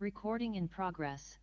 Recording in progress.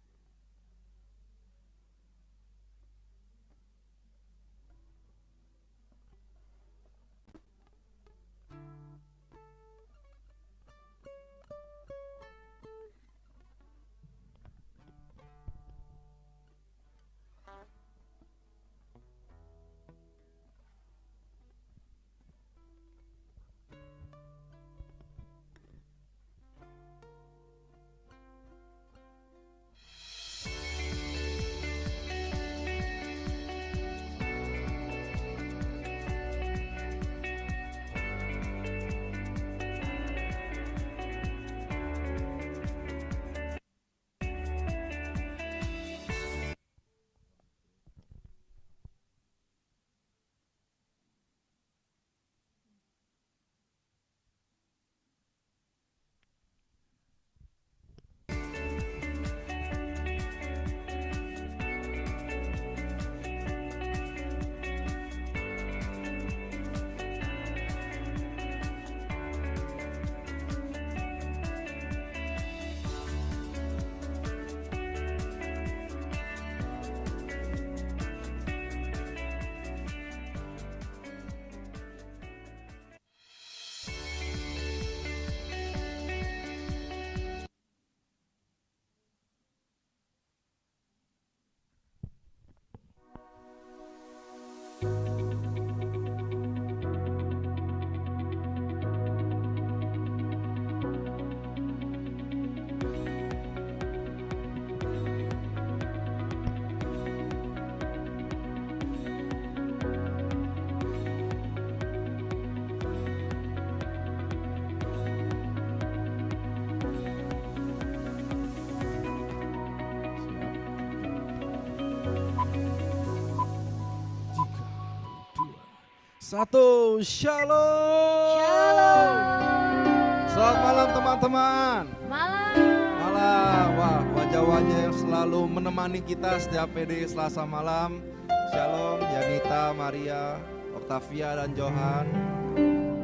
Satu, shalom. Selamat malam teman-teman. Malam. Wah, wajah-wajah yang selalu menemani kita setiap PD Selasa malam. Shalom, Yanita, Maria, Octavia, dan Johan.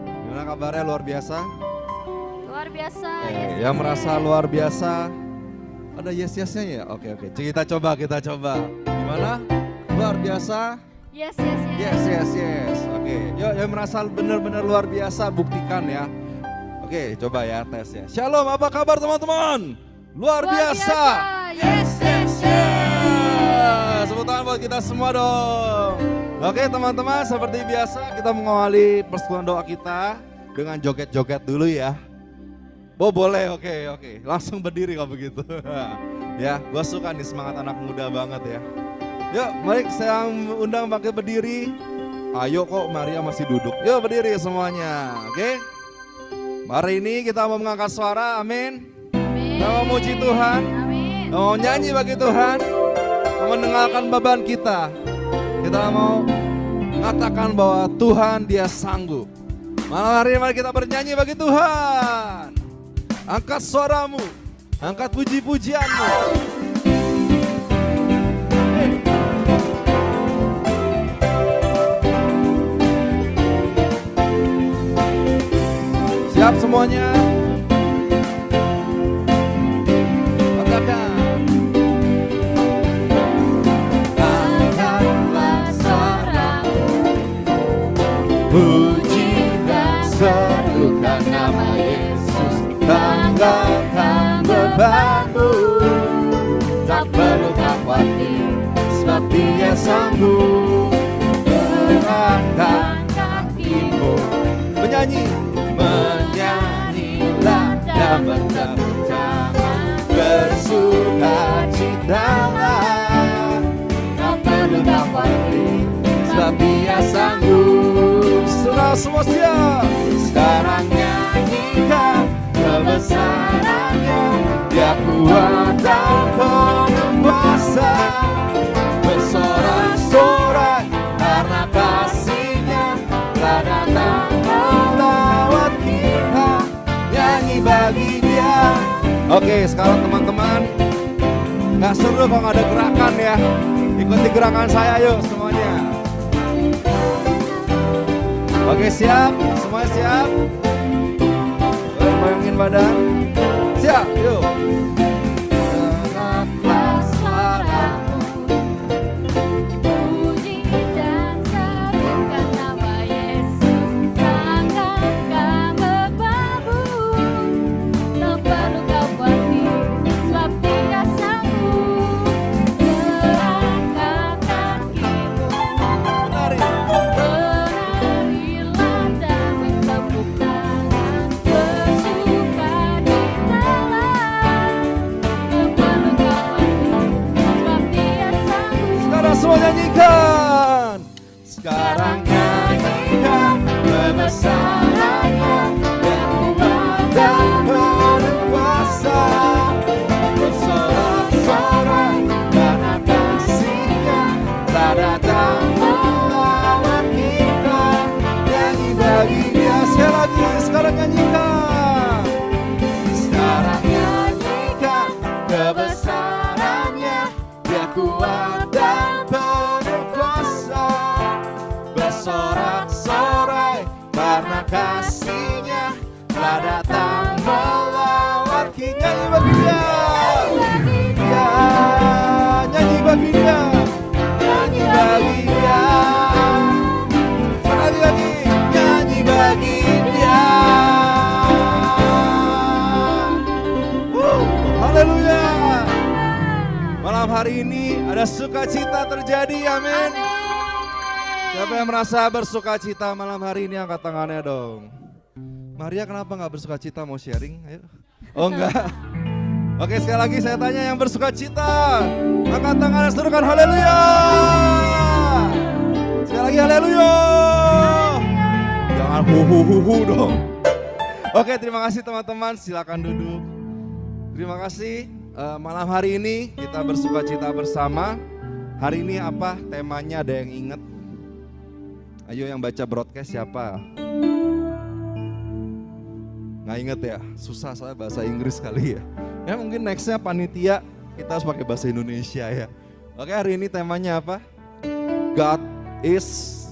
Gimana kabarnya, luar biasa? Luar biasa. Yang merasa luar biasa. Ada yes-yes-nya ya? Oke. Kita coba. Gimana? Luar biasa? Yes. Oke, yuk yang merasa benar-benar luar biasa buktikan ya. Oke, coba ya tes ya. Shalom, apa kabar teman-teman? Luar biasa. Yes. Tepuk tangan buat kita semua dong. Oke teman-teman, seperti biasa kita mengawali persekutuan doa kita dengan joget-joget dulu ya. Oh boleh, oke. Langsung berdiri kalau begitu. Ya, gue suka nih semangat anak muda banget ya. Yuk, mari saya undang pakai berdiri. Ayo kok Maria masih duduk. Yuk berdiri semuanya, oke? Hari ini kita mau mengangkat suara, amin. Kita mau memuji Tuhan. Amin. Mau nyanyi bagi Tuhan. Mau mendengarkan beban kita. Kita mau mengatakan bahwa Tuhan Dia sanggup. Malam hari ini mari kita bernyanyi bagi Tuhan. Angkat suaramu, angkat puji-pujianmu. Siap semuanya? Katakan. Angkatlah suaramu, Puji dan serukan nama Yesus. tanggalkan bebanmu. Tak perlu khawatir, Sebab Dia sanggup mengangkat kakimu. Menyanyilah dan bertepuk tangan, bersukacitalah. tak perlu khawatir. Sebab Dia sanggup. Semua siap. Sekarang nyanyikan kebesarannya. Dia kuat dan penuh kuasa. Bersorak-sorai karena kasih-Nya telah datang melawat kita. Nyanyi bagi Dia. Oke, sekarang teman-teman, nggak seru kalau nggak ada gerakan ya. Ikuti gerakan saya yuk semuanya. Oke, siap? Semuanya siap? Bayangin badan. Siap, yuk. semua nyanyikan. Sekarang nyanyikan kebesarannya, yang kuat dan berkuasa. Bersorak-sorai karena kasih-Nya telah datang melawan kita. Nyanyi bagi Dia sekali lagi, sekarang nyanyikan. Sekarang nyanyikan kebesarannya, Dia kuat dan berkuasa. Bersorak-sorai karena kasih-Nya telah datang melawan kita. Nyanyi bagi Dia, ya, nyanyi bagi Dia, nyanyi bagi Dia. Sekali lagi, nyanyi bagi Dia. Haleluya. Malam hari ini ada sukacita terjadi, amin. Siapa yang merasa bersukacita malam hari ini angkat tangannya dong. Maria kenapa gak bersukacita, mau sharing? Ayo. Oh enggak. Oke, sekali lagi saya tanya yang bersukacita, angkat tangannya, serukan haleluya. Sekali lagi haleluya. Jangan hu dong. Oke, terima kasih teman-teman, silakan duduk. Terima kasih. Malam hari ini kita bersukacita bersama. Hari ini apa temanya, ada yang ingat? Ayo yang baca broadcast siapa? Nggak inget ya? Susah soalnya bahasa Inggris kali ya. Ya mungkin nextnya panitia kita harus pakai bahasa Indonesia ya. Oke, hari ini temanya apa? God is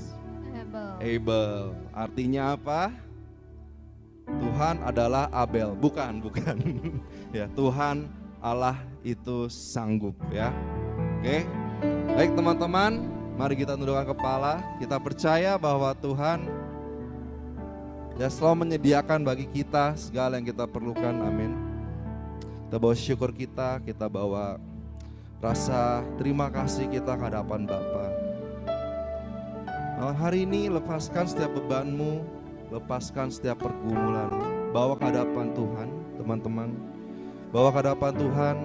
able. Artinya apa? Tuhan adalah Abel. Bukan. Ya, Tuhan Allah itu sanggup ya. Oke. Baik teman-teman, mari kita tundukkan kepala. Kita percaya bahwa Tuhan ya selalu menyediakan bagi kita segala yang kita perlukan, amin. Kita bawa syukur kita bawa rasa terima kasih kita ke hadapan Bapa. Malam hari ini lepaskan setiap bebanmu, lepaskan setiap pergumulanmu, bawa ke hadapan Tuhan, teman-teman. Bawa ke hadapan Tuhan.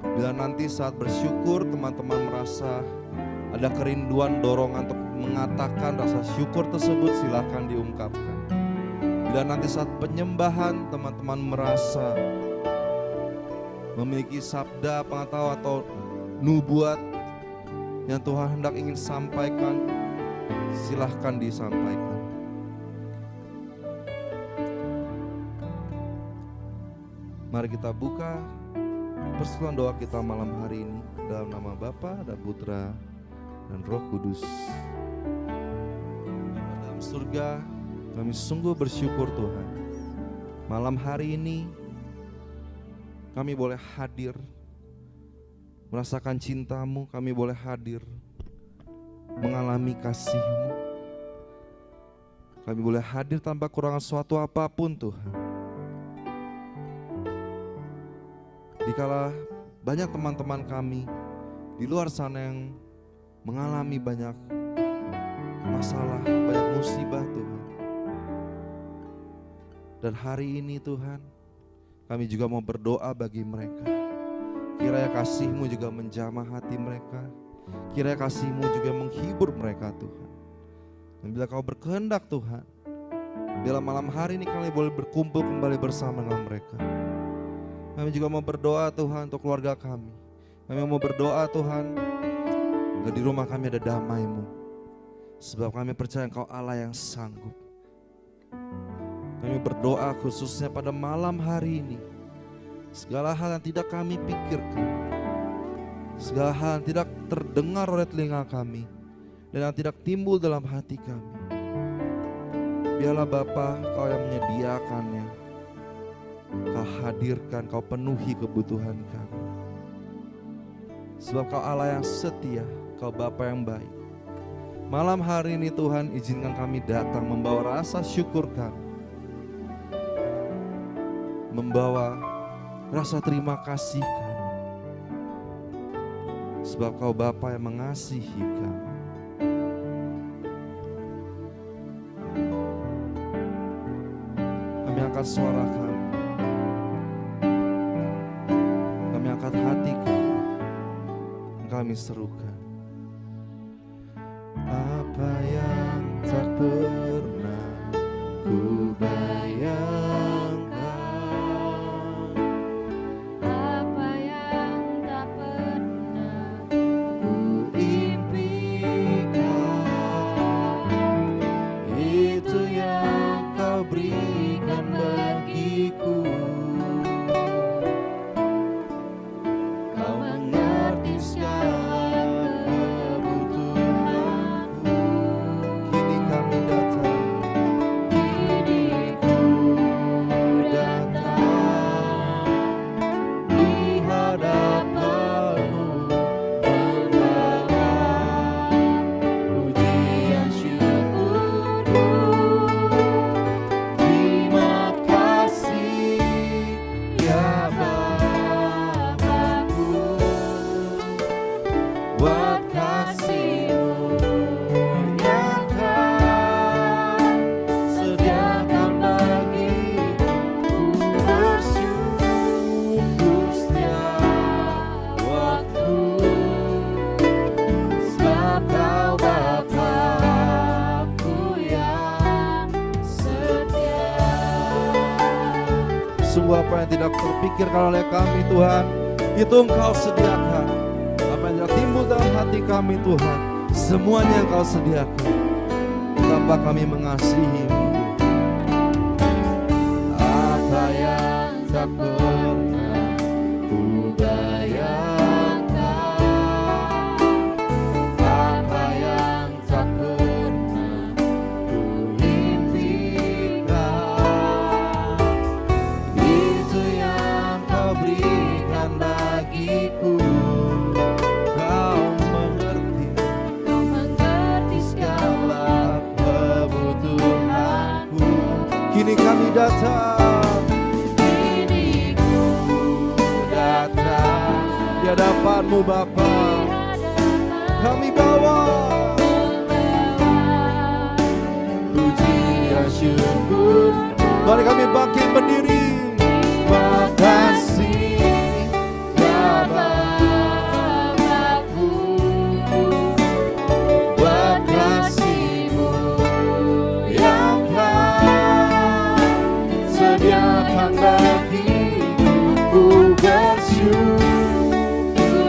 Bila nanti saat bersyukur teman-teman merasa ada kerinduan, dorongan untuk mengatakan rasa syukur tersebut, silakan diungkapkan. Bila nanti saat penyembahan teman-teman merasa memiliki sabda, pengetahuan atau nubuat yang Tuhan hendak ingin sampaikan, silahkan disampaikan. Mari kita buka persekutuan doa kita malam hari ini dalam nama Bapa dan Putra dan Roh Kudus. Bapa dalam surga, kami sungguh bersyukur Tuhan. Malam hari ini kami boleh hadir, merasakan cinta-Mu, kami boleh hadir, mengalami kasih-Mu. Kami boleh hadir tanpa kurangan suatu apapun Tuhan. Dikala banyak teman-teman kami di luar sana yang mengalami banyak masalah, banyak musibah Tuhan. Dan hari ini Tuhan, kami juga mau berdoa bagi mereka. Kiranya kasih-Mu juga menjamah hati mereka. Kiranya kasih-Mu juga menghibur mereka Tuhan. Dan bila Kau berkehendak Tuhan, bila malam hari ini kami boleh berkumpul kembali bersama dengan mereka. Kami juga mau berdoa Tuhan untuk keluarga kami. Kami mau berdoa Tuhan, agar di rumah kami ada damai-Mu. Sebab kami percaya Engkau Allah yang sanggup. Kami berdoa khususnya pada malam hari ini. Segala hal yang tidak kami pikirkan, segala hal yang tidak terdengar oleh telinga kami, dan yang tidak timbul dalam hati kami, biarlah Bapa Kau yang menyediakannya. Kau hadirkan, Kau penuhi kebutuhan kami. Sebab Kau Allah yang setia, Kau Bapa yang baik. Malam hari ini Tuhan, izinkan kami datang membawa rasa syukur kami, membawa rasa terima kasih kami. Sebab Kau Bapa yang mengasihi kami. Kami angkat suara kami, kami angkat hati kami, kami serukan. apa yang tidak terpikirkan oleh kami Tuhan, itu Engkau sediakan. Apa yang tidak timbul dalam hati kami Tuhan, semuanya Engkau sediakan. Tanpa kami mengasihi-Mu. Apa yang tak pernah ku bayangkan, apa yang tak pernah ku impikan, itu yang Kau berikan bagiku. Kau mengerti segala kebutuhanku. Kini kami datang, kini ku datang di hadapan-Mu Bapa. Kami bawa pujian syukur. Mari kami bangkit berdiri. Makasih ya Bapa-Ku, buat kasih-Mu yang Kau sediakan bagiku. Ku bersyukur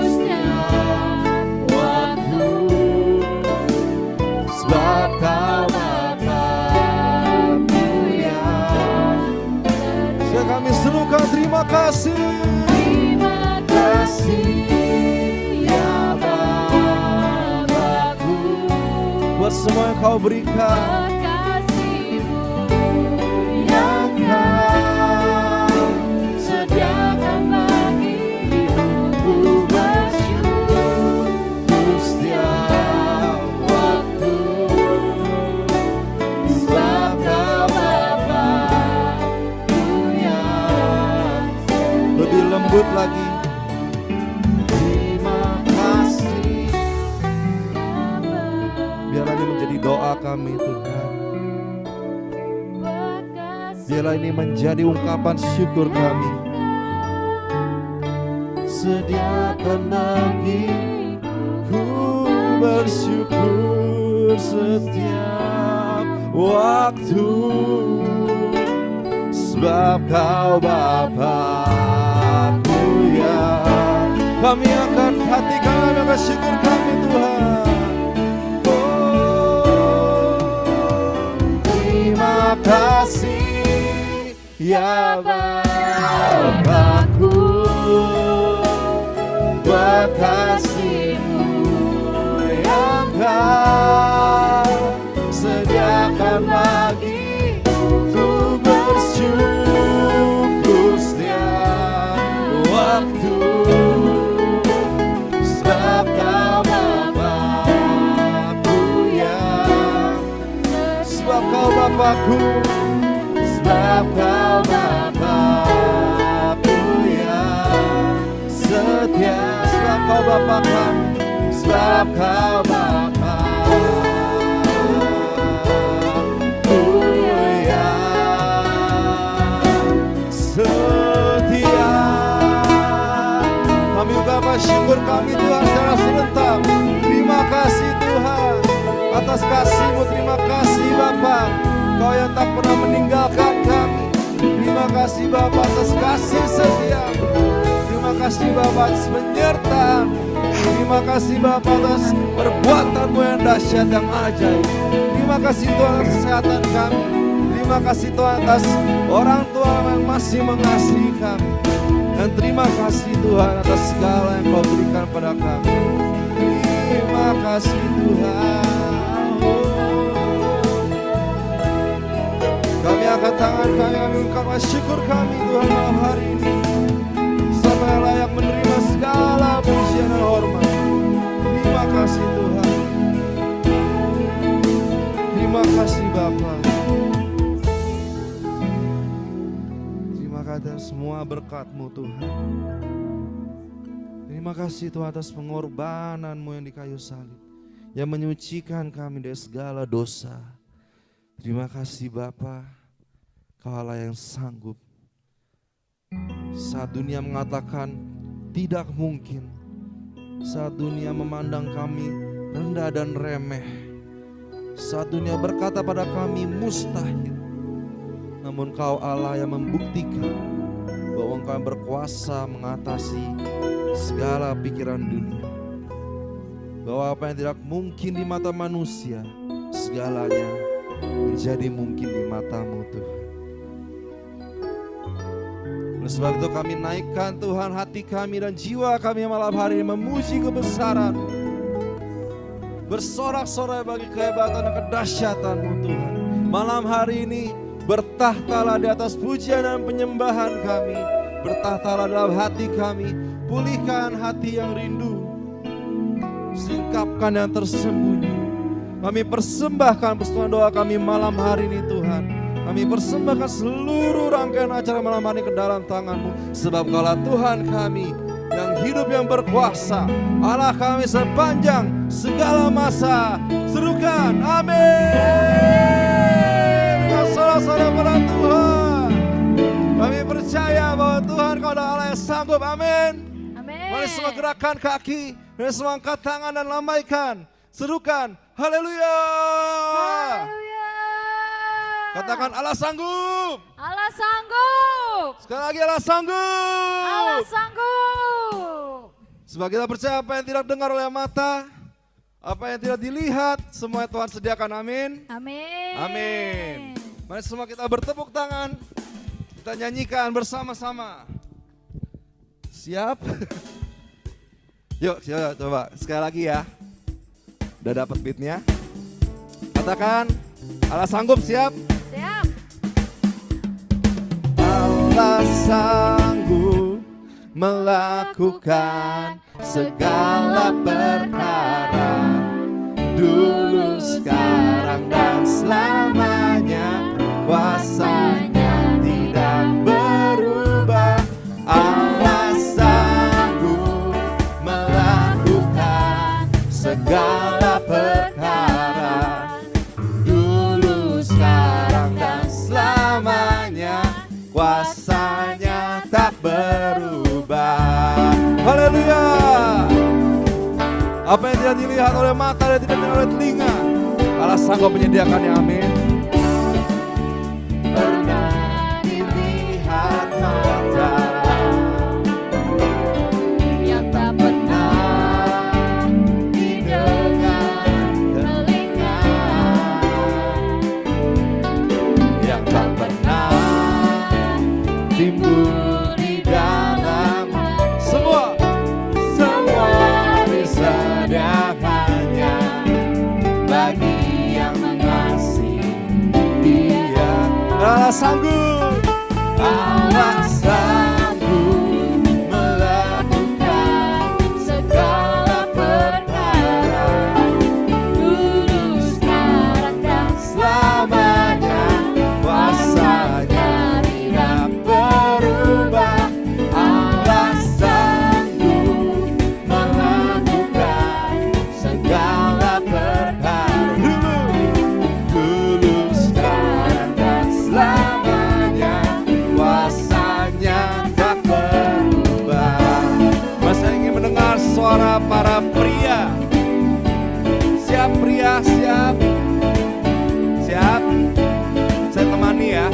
setiap waktu, sebab Kau Bapa-Ku yang kami serukan terima kasih. Terima kasih ya Bapa-Ku, buat semua yang Kau berikan, yang Kau sediakan bagiku. Ku bersyukur setiap waktu, sebab Kau Bapa-Ku yang lebih lembut lagi. Terima kasih. Biarlah ini menjadi doa kami Tuhan. Biarlah ini menjadi ungkapan syukur kami. Sediakan bagiku, bersyukur setiap waktu, sebab Kau Bapa-Ku yang kami akan hati kami akan syukur kami Tuhan. Terima kasih ya Bapa-Ku, buat kasih-Mu yang Kau sediakan bagiku. Ku bersyukur setiap waktu, sebab Kau Bapa-Ku yang, sebab Kau Bapa-Ku, sebab Kau Bapa-Ku yang setia, sebab Kau Bapa kami, sebab Kau Bapa-Ku yang setia. Kami ucapkan syukur kami Tuhan secara serentak. Terima kasih Tuhan atas kasih-Mu, terima kasih Bapa, Kau yang tak pernah meninggalkan kami. Terima kasih Bapa atas kasih setia. Terima kasih Bapa atas penyertaan. Terima kasih Bapa atas perbuatan-Mu yang dahsyat yang ajaib. Terima kasih Tuhan atas kesehatan kami. Terima kasih Tuhan atas orang tua yang masih mengasihi kami. Dan terima kasih Tuhan atas segala yang Kau berikan pada kami. Terima kasih Tuhan. Kami angkat tangan kami mengucapkan syukur kami Tuhan malam hari ini. Sampai layak menerima segala pujian dan hormat. Terima kasih Tuhan. Terima kasih Bapa. Terima kasih atas semua berkat-Mu Tuhan. Terima kasih Tuhan atas pengorbanan-Mu yang di kayu salib, yang menyucikan kami dari segala dosa. Terima kasih Bapa, Kau Allah yang sanggup. Saat dunia mengatakan tidak mungkin, saat dunia memandang kami rendah dan remeh, saat dunia berkata pada kami mustahil, namun Kau Allah yang membuktikan bahwa Engkau yang berkuasa mengatasi segala pikiran dunia. Bahwa apa yang tidak mungkin di mata manusia, segalanya menjadi mungkin di mata-Mu Tuhan. Oleh sebab itu kami naikkan Tuhan hati kami dan jiwa kami malam hari ini memuji kebesaran-Mu. Bersorak-sorai bagi kehebatan dan kedahsyatan-Mu Tuhan. Malam hari ini bertahtalah di atas pujian dan penyembahan kami. Bertahtalah dalam hati kami. Pulihkan hati yang rindu. Singkapkan yang tersembunyi. Kami persembahkan persekutuan doa kami malam hari ini Tuhan. Kami persembahkan seluruh rangkaian acara malam hari ke dalam tangan-Mu. Sebab Kaulah Tuhan kami yang hidup yang berkuasa. Allah kami sepanjang segala masa. Serukan amin. Saudara-saudara pada Tuhan. Kami percaya bahwa Tuhan Kau adalah Allah yang sanggup. Amin. Amin. Mari semua gerakan kaki. Mari semua angkat tangan dan lambaikan. Serukan haleluya. Haleluya. Katakan Allah sanggup. Allah sanggup. Sekali lagi Allah sanggup. Allah sanggup. Sebab kita percaya apa yang tidak dengar oleh mata, apa yang tidak dilihat, semua Tuhan sediakan. Amin. Amin. Amin. Mari semua kita bertepuk tangan. Kita nyanyikan bersama-sama. Siap? Yuk, coba sekali lagi ya. Udah dapat beatnya? Katakan Allah sanggup. Siap? Siap. Allah sanggup melakukan segala perkara, dulu, sekarang, dan selamanya. Kuasanya tidak berubah. Allah sanggup melakukan segala perkara, dulu, sekarang, dan selamanya. Kuasanya tak berubah. Haleluya. Apa yang tidak dilihat oleh mata dan tidak dengar oleh telinga, Allah sanggup menyediakannya. Amin. Pernah dilihat mata Yang tak pernah didengar telinga, yang tak pernah timbul di dalam. Semua disediakannya bagi yang mengasihi Dia. Allah sanggup. Allah sanggup melakukan segala perkara, dulu, sekarang, dan selamanya. Kuasanya tidak berubah. Allah sanggup melakukan segala perkara, dulu, sekarang, dan selamanya. Kuasanya tak berubah. Masa ingin mendengar suara para pria? Siap pria, siap? Siap? Saya temani ya.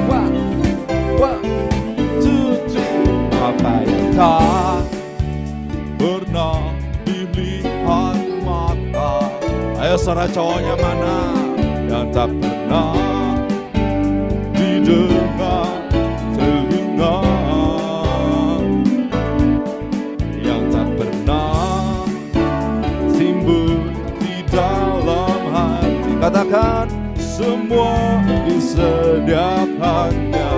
One, two, three. Apa yang tak pernah dilihat mata? Ayo suara cowoknya mana? Yang tak pernah didengar telinga, yang tak pernah timbul di dalam hati. Katakan semua disediakannya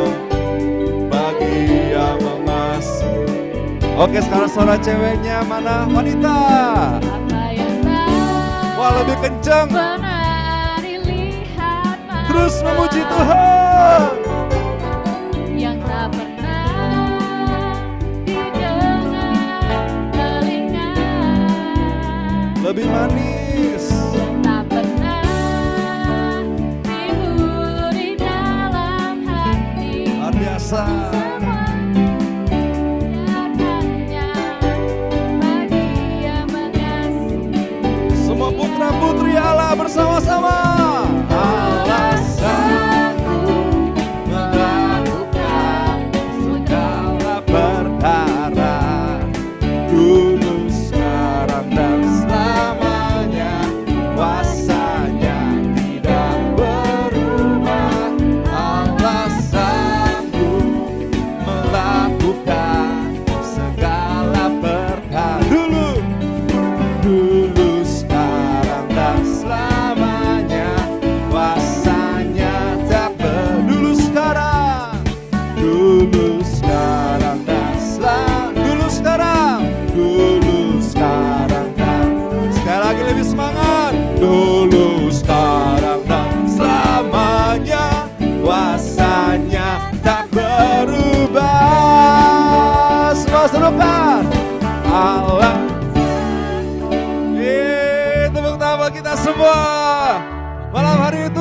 bagi yang mengasihi. Oke, sekarang suara ceweknya mana? Wanita. apa yang tak Wah, lebih kenceng. pernah dilihat mata. Terus memuji Tuhan. Yang tak pernah didengar telinga, Lebih manis. tak pernah timbul di dalam hati. Luar biasa. Semua putra putri Allah bersama-sama. Allah sanggup melakukan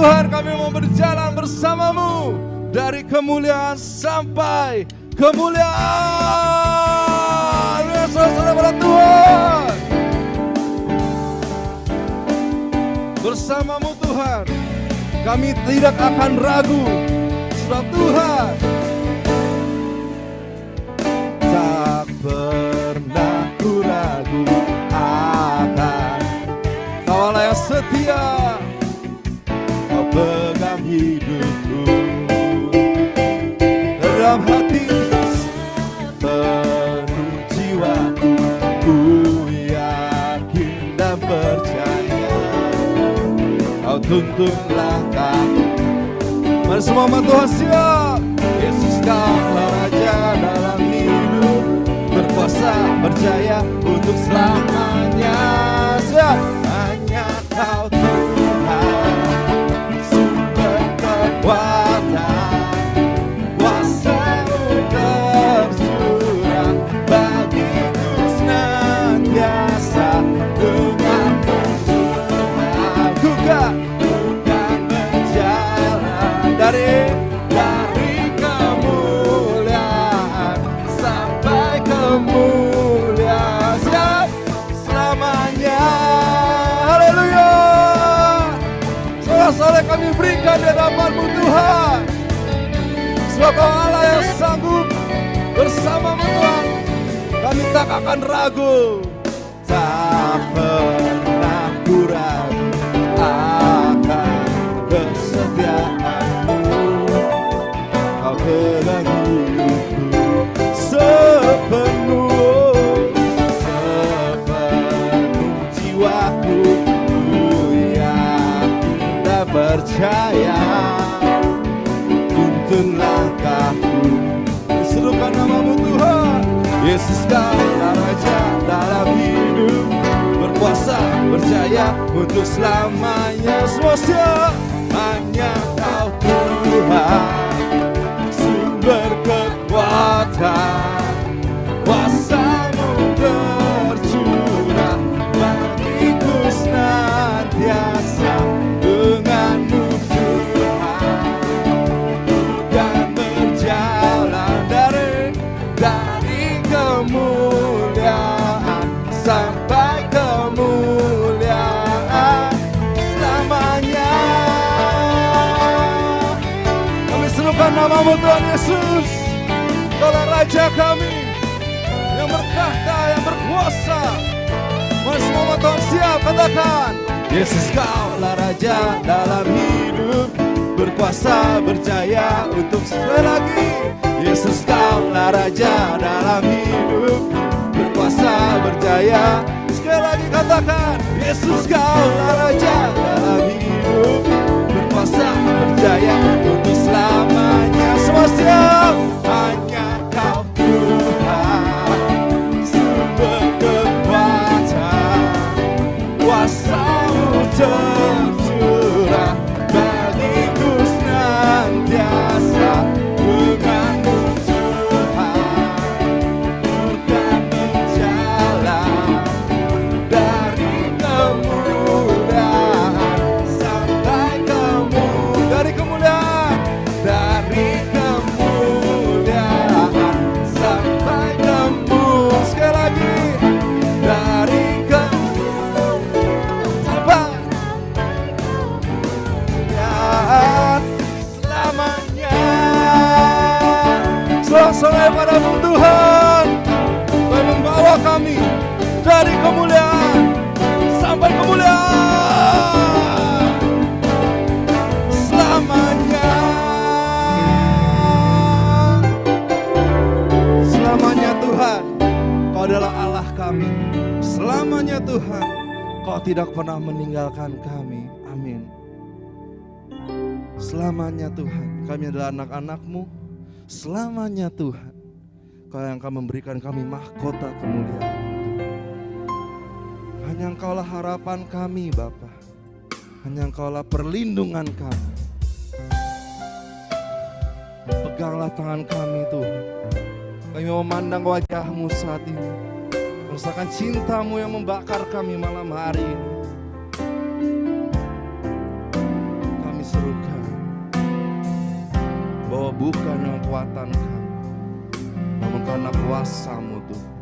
Tuhan, kami mau berjalan bersamamu dari kemuliaan sampai kemuliaan. Ya, saudara pada Tuhan. Bersamamu Tuhan, kami tidak akan ragu, sebab Tuhan tak pernah ku ragu akan Kau Allah yang setia, Kau pegang hidupku dalam hati penuh jiwaku, ku yakin dan percaya Kau tuntun langkahku. Mari semua umat Tuhan siap. Yesus Kaulah Raja dalam hidup, berkuasa berjaya untuk selamanya. Siap. Hanya Kau Tuhan, sumber kekuatan, kuasa-Mu tercurah bagiku senantiasa dengan Tuhan. Ku kan berjalan dari kemuliaan sampai kemuliaan. Siap selamanya. Haleluya. Soalnya kami berikan di hadapan-Mu Tuhan, sebab Kau Allah yang sanggup. Bersama-Mu Tuhan, kami tak akan ragu. Tak pernah ku ragu akan kesetiaan-Mu. Kau pegang hidupku sepenuh jiwaku, ku yakin dan percaya, tuntun langkahku. Serukan nama-Mu Tuhan. Yesus Kaulah Raja dalam hidup, berkuasa berjaya untuk selamanya. Semua siap. Hanya Kau Tuhan, sumber kekuatan, kuasa-Mu tercurah bagiku senantiasa dengan-Mu Tuhan. Dan berjalan dari kemuliaan sampai kemuliaan selamanya. Kami serukan nama-Mu Tuhan Yesus, Kaulah Raja kami yang bertahta, yang berkuasa. Mari semua Tuhan siap, katakan Yesus Kaulah Raja dalam hidup, berkuasa berjaya untuk sekali lagi. Yesus Kaulah Raja dalam hidup, berkuasa berjaya. Sekali lagi katakan Yesus Kaulah Raja dalam hidup, berkuasa berjaya untuk selamanya. Semua siap. Hanya Kau Tuhan, sumber kekuatan, kuasa-Mu tercurah bagiku senantiasa dengan-Mu Tuhan. Bukan berjalan dari kemuliaan sampai dari kemuliaan sampai sekali lagi dari sampai selamanya. Selalu pada-Mu Tuhan, Kau membawa kami dari kemuliaan sampai kemuliaan selamanya. Selamanya Tuhan, Kau adalah Allah kami. Selamanya Tuhan, Kau tidak pernah meninggalkan kami. Amin. Selamanya Tuhan, kami adalah anak-anak-Mu. Selamanya Tuhan, Kau yang akan memberikan kami mahkota kemuliaan. Hanya Engkaulah harapan kami Bapa. Hanya Engkaulah perlindungan kami. Peganglah tangan kami Tuhan. Kami memandang wajah-Mu saat ini. Merasakan cinta-Mu yang membakar kami malam hari ini. Kami bukan dengan kekuatan kami, namun karena kuasa-Mu Tuhan.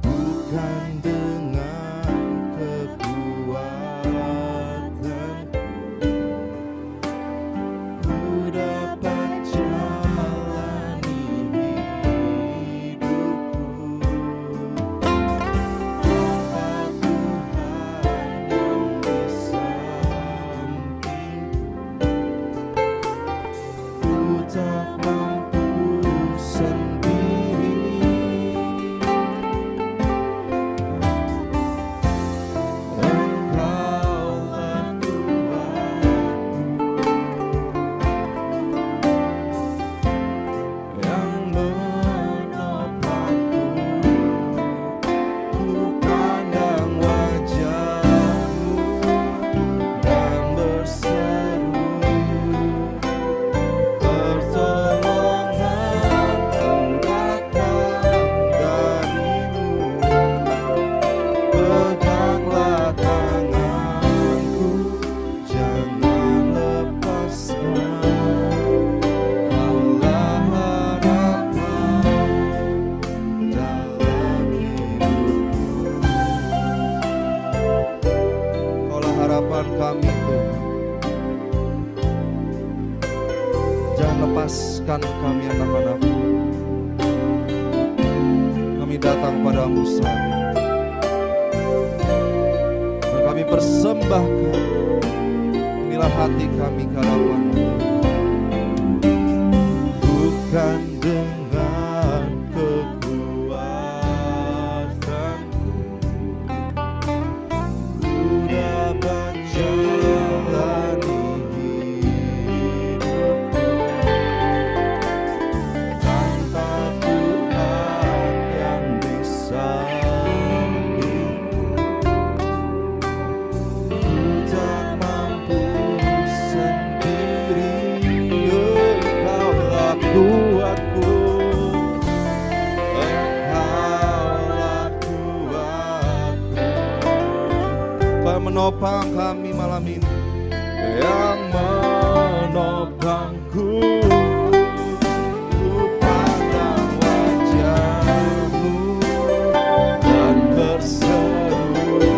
Bukan dengan kekuatanku ku dapat jalani hidupku, tanpa Tuhan yang di sampingku ku tak mampu sendiri. Engkaulah Tuhanku yang menopangku, ku pandang wajah-Mu dan berseru, pertolonganku datang dari-Mu. Peganglah tanganku, jangan lepaskan, Kaulah harapan dalam hidupku. Kaulah harapan kami Tuhan. Jangan lepaskan kami anak-anak-Mu. Kami datang padamu saat ini. Dan kami persembahkan, inilah hati kami ke hadapan-Mu. Bukan dengan kekuatanku ku dapat jalani hidupku, tanpa Tuhan yang di sampingku ku tak mampu sendiri. Engkaulah kuatku, Engkaulah kuatku. Kau yang menopang kami malam ini, yang menopangku, ku pandang wajah-Mu dan berseru,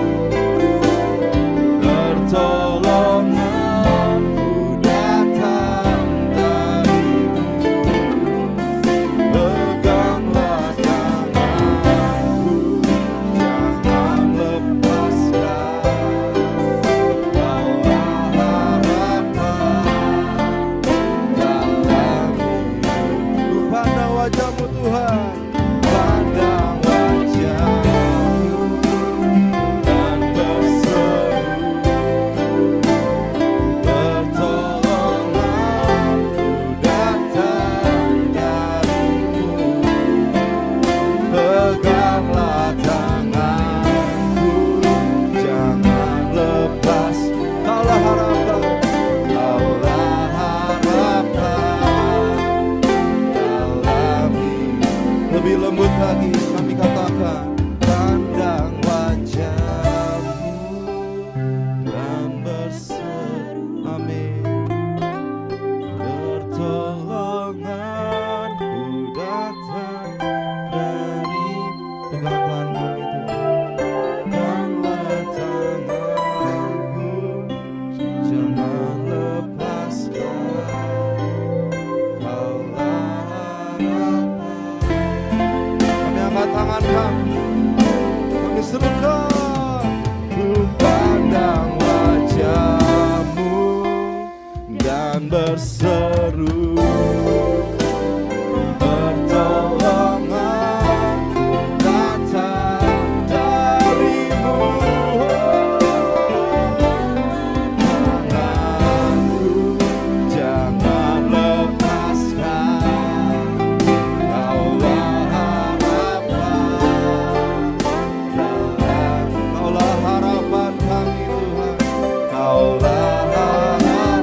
pertolonganku datang dari-Mu. Peganglah tanganku, jangan lepaskan, Kaulah harapan dalam hidupku. Pandang wajah-Mu Tuhan, pandang wajah-Mu dan berseru, pertolonganku datang dari-Mu. Peganglah tanganku, jangan lepas, Kaulah harapan, Kaulah harapan dalam hidup. Lebih lembut lagi kami katakan, pandang wajah-Mu dan berseru, amin. Pertolonganku datang dari, pegang tangan kami Tuhan. Peganglah tanganku, jangan lepaskan, Kaulah harapan. Kami angkat tangan kami serukan, ku pandang wajah-Mu dan berseru, pertolonganku datang dari-Mu. Tanganku jangan lepaskan, Kaulah harapan dalam, Kaulah harapan kami Tuhan, Kaulah harapan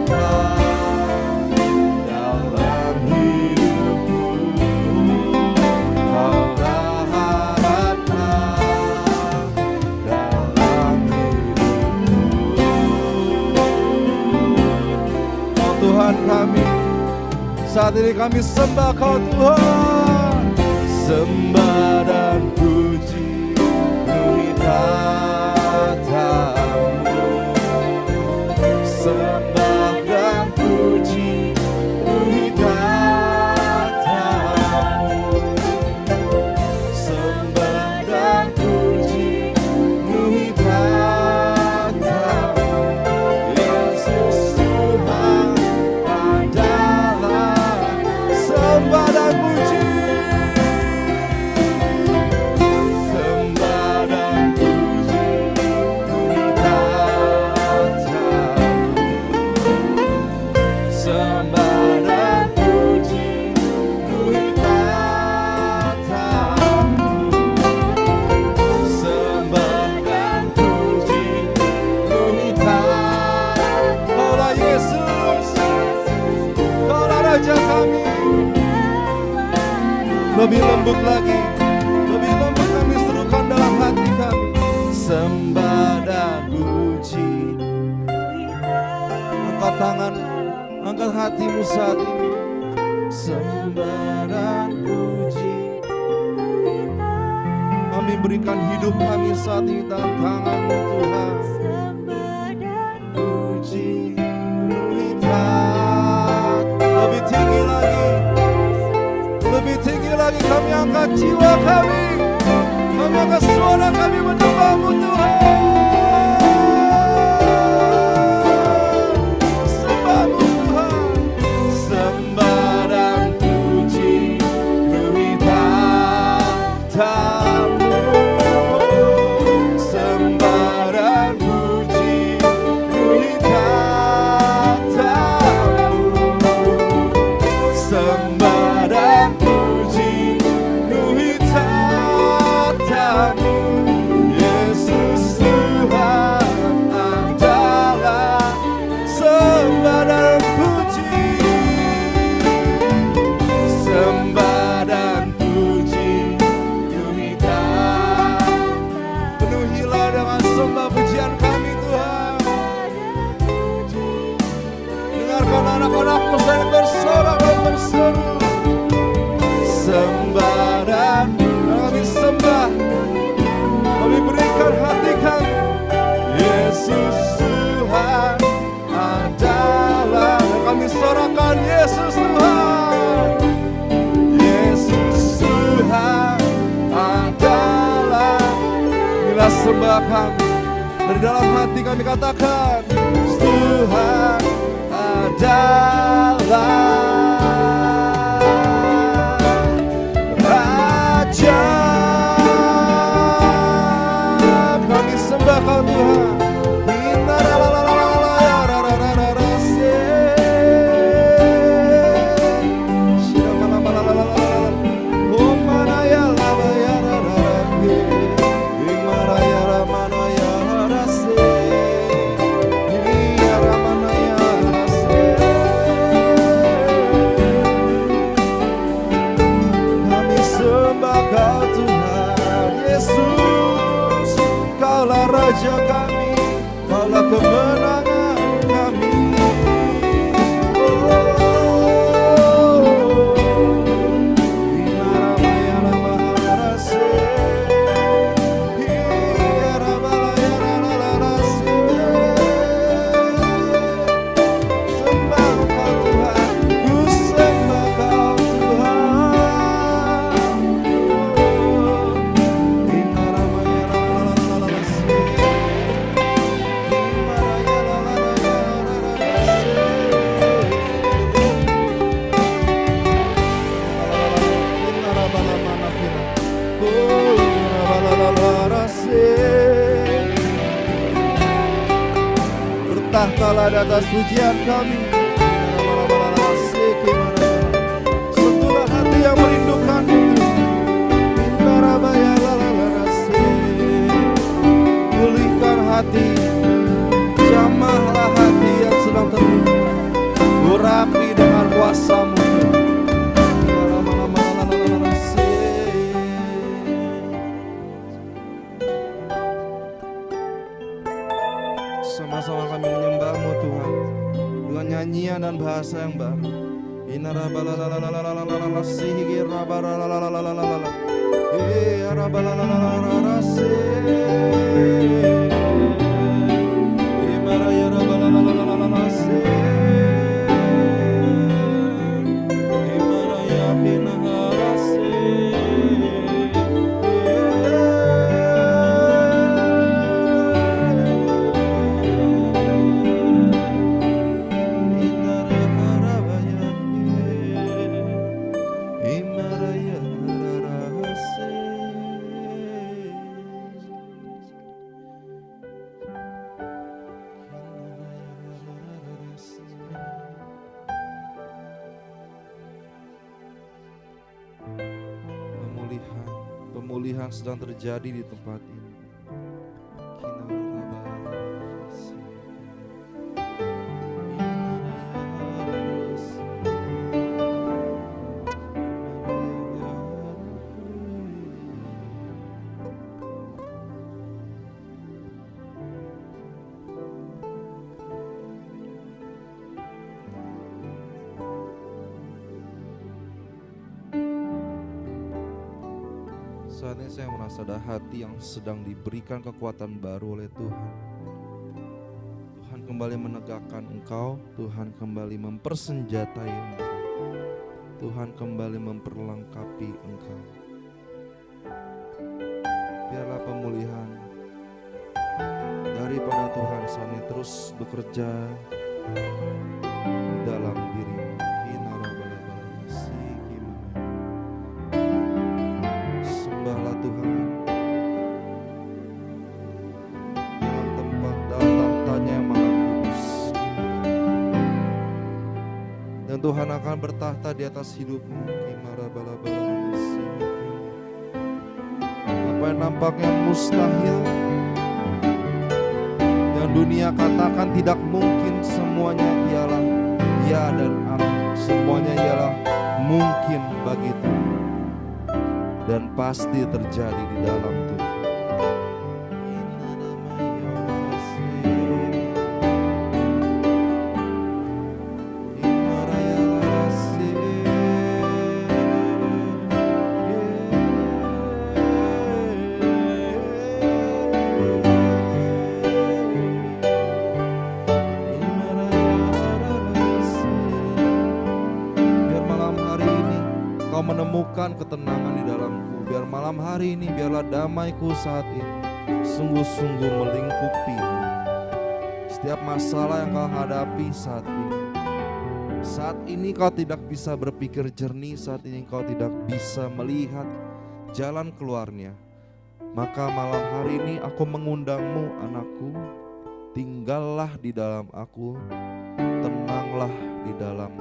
saat ini kami sembah Kau Tuhan. Sembah dan puji penuhi tatamu. Sembah dan puji penuhi tatamu. Sembah dan puji penuhi tatamu. Yesus Tuhan adalah. Sembah dan puji. Sembah dan puji penuhi tatamu. Sembah dan puji penuhi tatamu. Sembah dan puji penuhi tatamu. Kaulah Yesus, Kaulah Raja kami. Lebih lembut lagi, lebih lembut kami serukan dalam hati kami. Sembah dan puji. Angkat tangan, angkat hatimu saat ini. Sembah dan puji. Kami berikan hidup kami saat ini dalam tangan-Mu Tuhan. Puji, penuhi tat. Lebih tinggi lagi, lebih tinggi lagi kami angkat jiwa kami. Kami angkat suara kami menyembah-Mu Tuhan. Sembah-Mu Tuhan. Sembah dan puji penuhi tatamu. Sembah dan puji penuhi tatamu. Sembah dan puji penuhi tatamu. Yesus Tuhan adalah. Sembah dan puji. Sembah dan puji penuhi tatamu. Penuhilah dengan sembah pujian kami Tuhan. Dengarkan anak-anakmu saya bersorak dan berseru. Sembah dan kami sembah. Kami berikan hati kami. Yesus Tuhan adalah. Kami sorakan Yesus Tuhan. Yesus Tuhan adalah. Inilah sembah kami. Dari dalam hati kami katakan. Tuhan adalah Raja. Kami sembah Kau Tuhan. Kami sembah Kau Tuhan. Yesus, Kaulah Raja kami, Kaulah kemenangan kami. Sembah Kau Tuhan, ku sembah Kau Tuhan. Bertahtalah di atas pujian kami. Sentuhlah hati yang merindukan-Mu. Pulihkan hati, jamahlah hati yang sedang terluka. Urapi dengan kuasa-Mu. Sama-sama kami menyembah-Mu Tuhan. Dengan Pemulihan sedang terjadi di tempat ini. Saat ini saya merasa ada hati yang sedang diberikan kekuatan baru oleh Tuhan. Tuhan kembali menegakkan engkau, Tuhan kembali mempersenjatai engkau, Tuhan kembali memperlengkapi engkau. Biarlah pemulihan daripada Tuhan saat ini terus bekerja di dalam dirimu. Sembahlah Tuhan dalam tempat, dalam tahtanya yang maha kudus. Dan Tuhan akan bertahta di atas hidupmu. Apa yang nampaknya mustahil, yang dunia katakan tidak mungkin, semuanya ialah ya dan amin. Semuanya ialah mungkin bagi Tuhan dan pasti terjadi di dalam Tuhan. Menemukan ketenangan di dalamku. Biar malam hari ini, biarlah damaiku saat ini sungguh-sungguh melingkupi setiap masalah yang kau hadapi saat ini. Saat ini kau tidak bisa berpikir jernih, saat ini kau tidak bisa melihat jalan keluarnya. Maka malam hari ini aku mengundangmu, anakku, tinggallah di dalam aku, tenanglah di dalam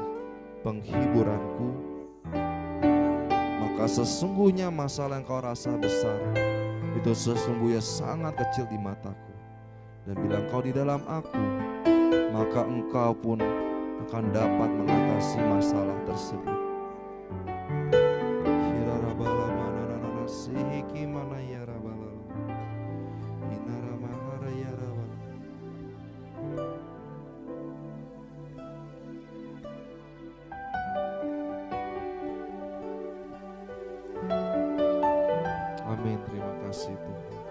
penghiburanku. Maka sesungguhnya masalah yang kau rasa besar itu sesungguhnya sangat kecil di mataku. Dan bila engkau di dalam aku, maka engkau pun akan dapat mengatasi masalah tersebut. Amin, terima kasih Tuhan.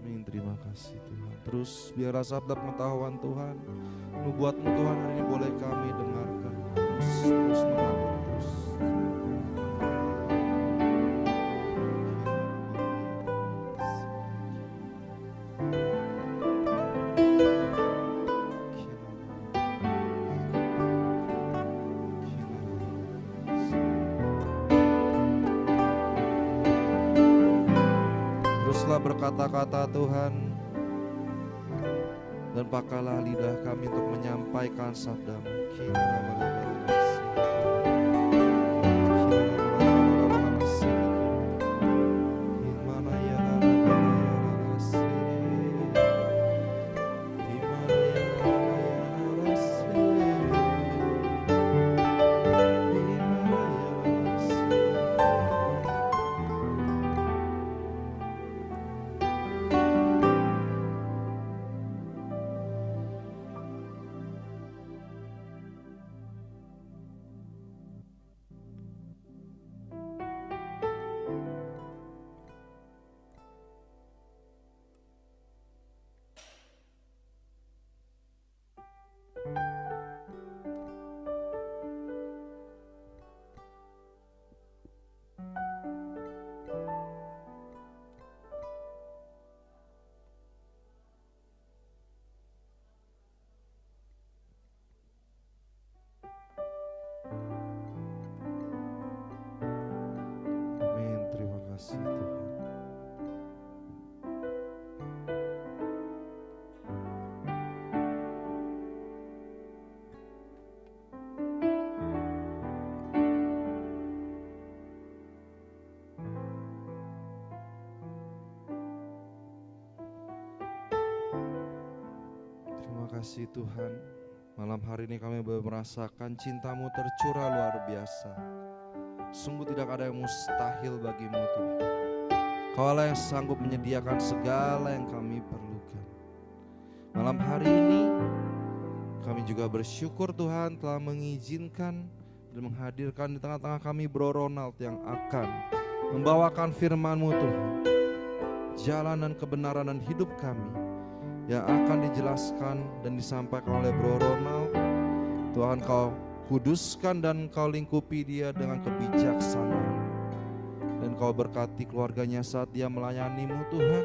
Amin, terima kasih Tuhan. Terus biarlah sabda pengetahuan Tuhan, nubuatmu Tuhan hari ini boleh kami dengarkan. Terus mengalir terus. Berkata-kata Tuhan, dan pakailah lidah kami untuk menyampaikan sabda-Mu. kasih Tuhan. Terima kasih Tuhan. Malam hari ini kami boleh merasakan cinta-Mu tercurah luar biasa. Sungguh tidak ada yang mustahil bagi-Mu Tuhan. Kaulah yang sanggup menyediakan segala yang kami perlukan. Malam hari ini kami juga bersyukur Tuhan telah mengizinkan dan menghadirkan di tengah-tengah kami Bro Ronald yang akan membawakan firman-Mu Tuhan. Jalan dan kebenaran dan hidup kami yang akan dijelaskan dan disampaikan oleh Bro Ronald. Tuhan, Kau kuduskan dan Kau lingkupi dia dengan kebijaksanaan. Dan Kau berkati keluarganya saat dia melayani-Mu Tuhan.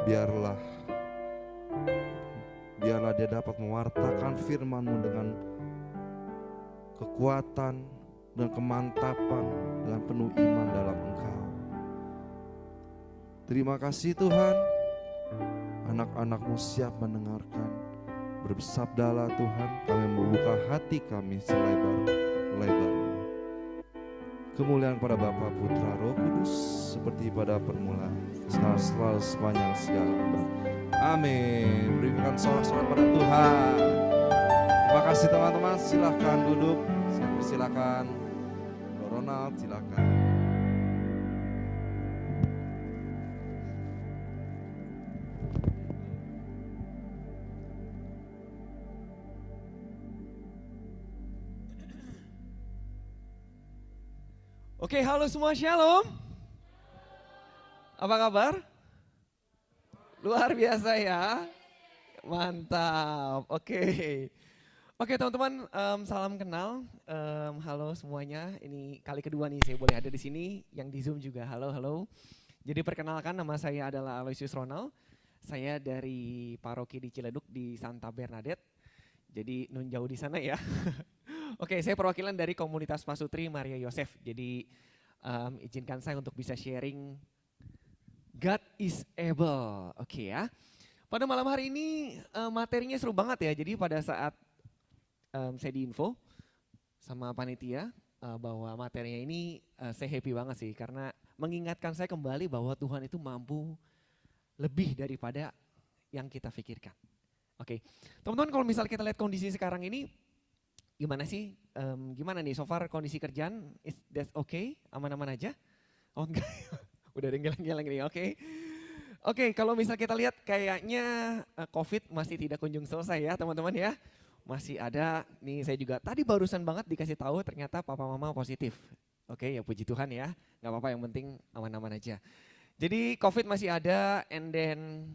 Biarlah dia dapat mewartakan firman-Mu dengan kekuatan dan kemantapan, dengan penuh iman dalam Engkau. Terima kasih Tuhan. Anak-anak-Mu siap mendengarkan. Bersabdalah Tuhan, kami membuka hati kami selebar-lebarnya. Kemuliaan pada Bapa, Putra, Roh Kudus, seperti pada permulaan, sekarang selalu sepanjang segala abad. Amin. Berikan sorak-sorak pada Tuhan. Terima kasih teman-teman, silahkan duduk. Saya persilakan Bro Ronald, silahkan. Oke, halo semua, shalom. Apa kabar? Luar biasa ya. Mantap. Oke teman-teman, salam kenal. Halo semuanya. Ini kali kedua nih saya boleh ada di sini. Yang di Zoom juga halo. Jadi perkenalkan, nama saya adalah Aloysius Ronald. Saya dari paroki di Ciledug di Santa Bernadette. Jadi nun jauh di sana ya. Oke, saya perwakilan dari komunitas Pasutri Maria Yosef. Jadi izinkan saya untuk bisa sharing God is able. Oke ya. Pada malam hari ini materinya seru banget ya. Jadi pada saat saya diinfo sama panitia bahwa materinya ini saya happy banget sih. Karena mengingatkan saya kembali bahwa Tuhan itu mampu lebih daripada yang kita pikirkan. Oke, teman-teman kalau misalnya kita lihat kondisi sekarang ini, gimana sih? Gimana nih so far kondisi kerjaan? Is that okay? Aman-aman aja? Oh enggak, udah ada yang geleng-geleng nih, oke, kalau misalnya kita lihat kayaknya COVID masih tidak kunjung selesai ya teman-teman ya. Masih ada, nih saya juga tadi barusan banget dikasih tahu ternyata papa mama positif. Oke, ya puji Tuhan ya, gak apa-apa yang penting aman-aman aja. Jadi COVID masih ada, and then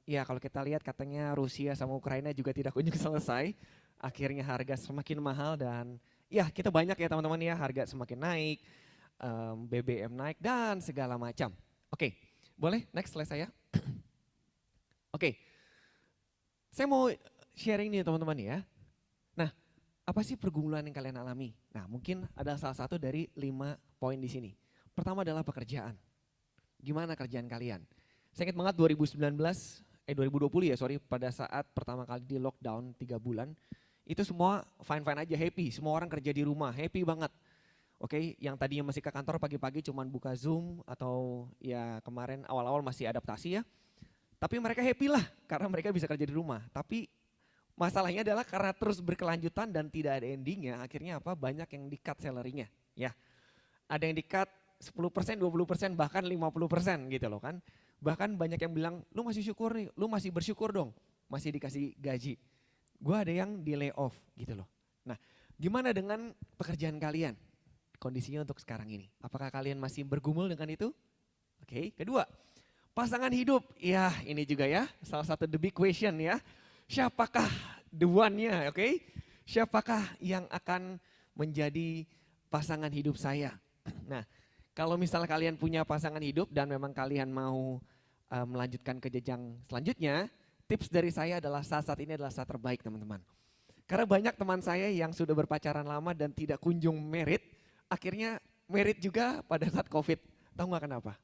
ya kalau kita lihat katanya Rusia sama Ukraina juga tidak kunjung selesai. Akhirnya harga semakin mahal dan ya kita banyak ya teman-teman ya, harga semakin naik, BBM naik dan segala macam. Oke, boleh next slide saya. Oke, saya mau sharing nih teman-teman ya. Nah, apa sih pergumulan yang kalian alami? Nah, mungkin ada salah satu dari 5 poin di sini. Pertama adalah pekerjaan. Gimana kerjaan kalian? Saya ingat banget 2020 ya pada saat pertama kali di lockdown 3 bulan, itu semua fine-fine aja, happy, semua orang kerja di rumah, happy banget. Oke, yang tadinya masih ke kantor pagi-pagi cuman buka Zoom atau ya kemarin awal-awal masih adaptasi ya. Tapi mereka happy lah karena mereka bisa kerja di rumah. Tapi masalahnya adalah karena terus berkelanjutan dan tidak ada endingnya, akhirnya apa? Banyak yang di-cut salary-nya ya. Ada yang di-cut 10%, 20%, bahkan 50% gitu loh kan. Bahkan banyak yang bilang, lu masih syukur nih, lu masih bersyukur dong, masih dikasih gaji. Gue ada yang di lay off gitu loh. Nah, gimana dengan pekerjaan kalian? Kondisinya untuk sekarang ini. Apakah kalian masih bergumul dengan itu? Oke, kedua, pasangan hidup. Ya, ini juga ya, salah satu the big question ya. Siapakah the one-nya, oke? Siapakah yang akan menjadi pasangan hidup saya? Nah, kalau misalnya kalian punya pasangan hidup dan memang kalian mau melanjutkan ke jenjang selanjutnya, tips dari saya adalah saat ini adalah saat terbaik teman-teman. Karena banyak teman saya yang sudah berpacaran lama dan tidak kunjung merit, akhirnya merit juga pada saat COVID. Tahu nggak kenapa?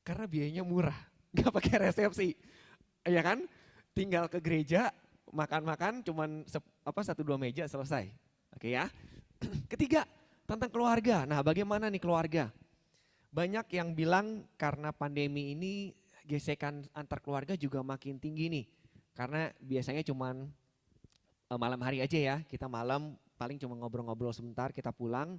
Karena biayanya murah, nggak pakai resepsi. Ya kan? Tinggal ke gereja, makan-makan cuman 1-2 meja selesai. Oke ya. Ketiga, tentang keluarga. Nah, bagaimana nih keluarga? Banyak yang bilang karena pandemi ini gesekan antar keluarga juga makin tinggi nih. Karena biasanya cuman malam hari aja ya, kita malam paling cuma ngobrol-ngobrol sebentar, kita pulang,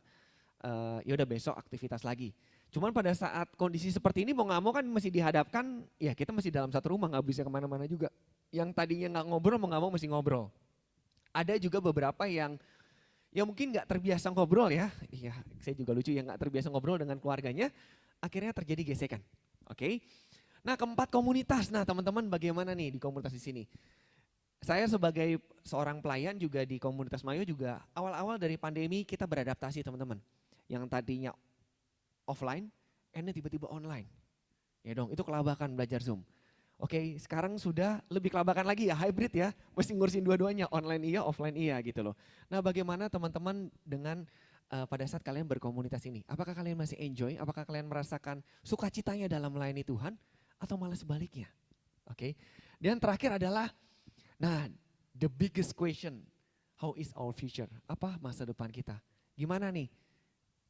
ya udah besok aktivitas lagi. Cuman pada saat kondisi seperti ini mau nggak mau kan masih dihadapkan, ya kita masih dalam satu rumah nggak bisa kemana-mana juga. Yang tadinya nggak ngobrol mau nggak mau mesti ngobrol. Ada juga beberapa yang ya mungkin nggak terbiasa ngobrol ya, iya saya juga lucu ya nggak terbiasa ngobrol dengan keluarganya, akhirnya terjadi gesekan. Oke. Nah keempat komunitas, nah teman-teman bagaimana nih di komunitas di sini? Saya sebagai seorang pelayan juga di komunitas Mayo juga awal-awal dari pandemi kita beradaptasi teman-teman. Yang tadinya offline, ini tiba-tiba online. Ya dong, itu kelabakan belajar Zoom. Oke, sekarang sudah lebih kelabakan lagi ya, hybrid ya. Mesti ngurusin dua-duanya, online iya, offline iya gitu loh. Nah bagaimana teman-teman dengan pada saat kalian berkomunitas ini? Apakah kalian masih enjoy? Apakah kalian merasakan sukacitanya dalam melayani Tuhan? Atau malah sebaliknya? Oke, dan terakhir adalah, nah the biggest question, how is our future? Apa masa depan kita? Gimana nih?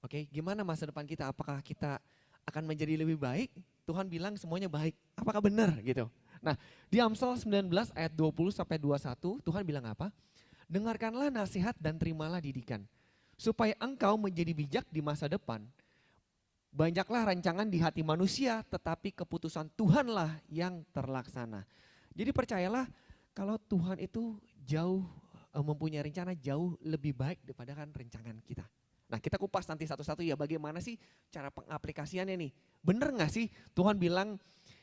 Oke, gimana masa depan kita? Apakah kita akan menjadi lebih baik? Tuhan bilang semuanya baik. Apakah benar gitu? Nah, di Amsal 19 ayat 20 sampai 21 Tuhan bilang apa? Dengarkanlah nasihat dan terimalah didikan, supaya engkau menjadi bijak di masa depan. Banyaklah rancangan di hati manusia, tetapi keputusan Tuhanlah yang terlaksana. Jadi percayalah kalau Tuhan itu jauh mempunyai rencana jauh lebih baik daripada kan rencangan kita. Nah kita kupas nanti satu-satu ya bagaimana sih cara pengaplikasiannya nih. Bener gak sih Tuhan bilang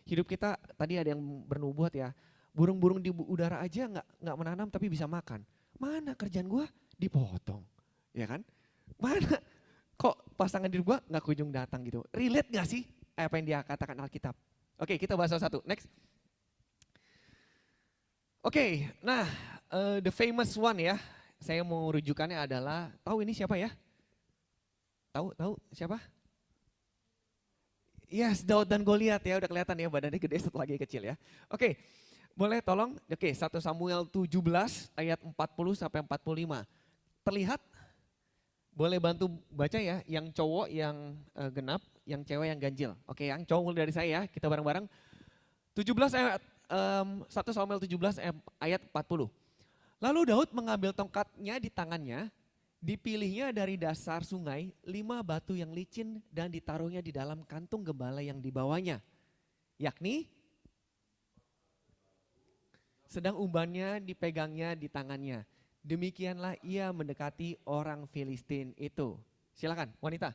hidup kita, tadi ada yang bernubuat ya, burung-burung di udara aja nggak menanam tapi bisa makan. Mana kerjaan gue dipotong, ya kan? Mana kok pasangan diri gue nggak kunjung datang gitu. Relate gak sih apa yang dia katakan Alkitab? Oke kita bahas satu, next. Oke, nah the famous one ya, saya mau rujukannya adalah, tahu ini siapa ya? Tahu siapa? Yes, Daud dan Goliat ya, udah kelihatan ya badannya gede satu lagi kecil ya. Oke, boleh tolong, oke 1 Samuel 17 ayat 40 sampai 45. Terlihat? Boleh bantu baca ya, yang cowok yang genap, yang cewek yang ganjil. Oke, yang cowok mulai dari saya ya, kita bareng-bareng. 17 ayat 1 Samuel 17 ayat 40. Lalu Daud mengambil tongkatnya di tangannya, dipilihnya dari dasar sungai 5 batu yang licin dan ditaruhnya di dalam kantung gembala yang dibawanya. Yakni sedang umbannya dipegangnya di tangannya. Demikianlah ia mendekati orang Filistin itu. Silakan wanita.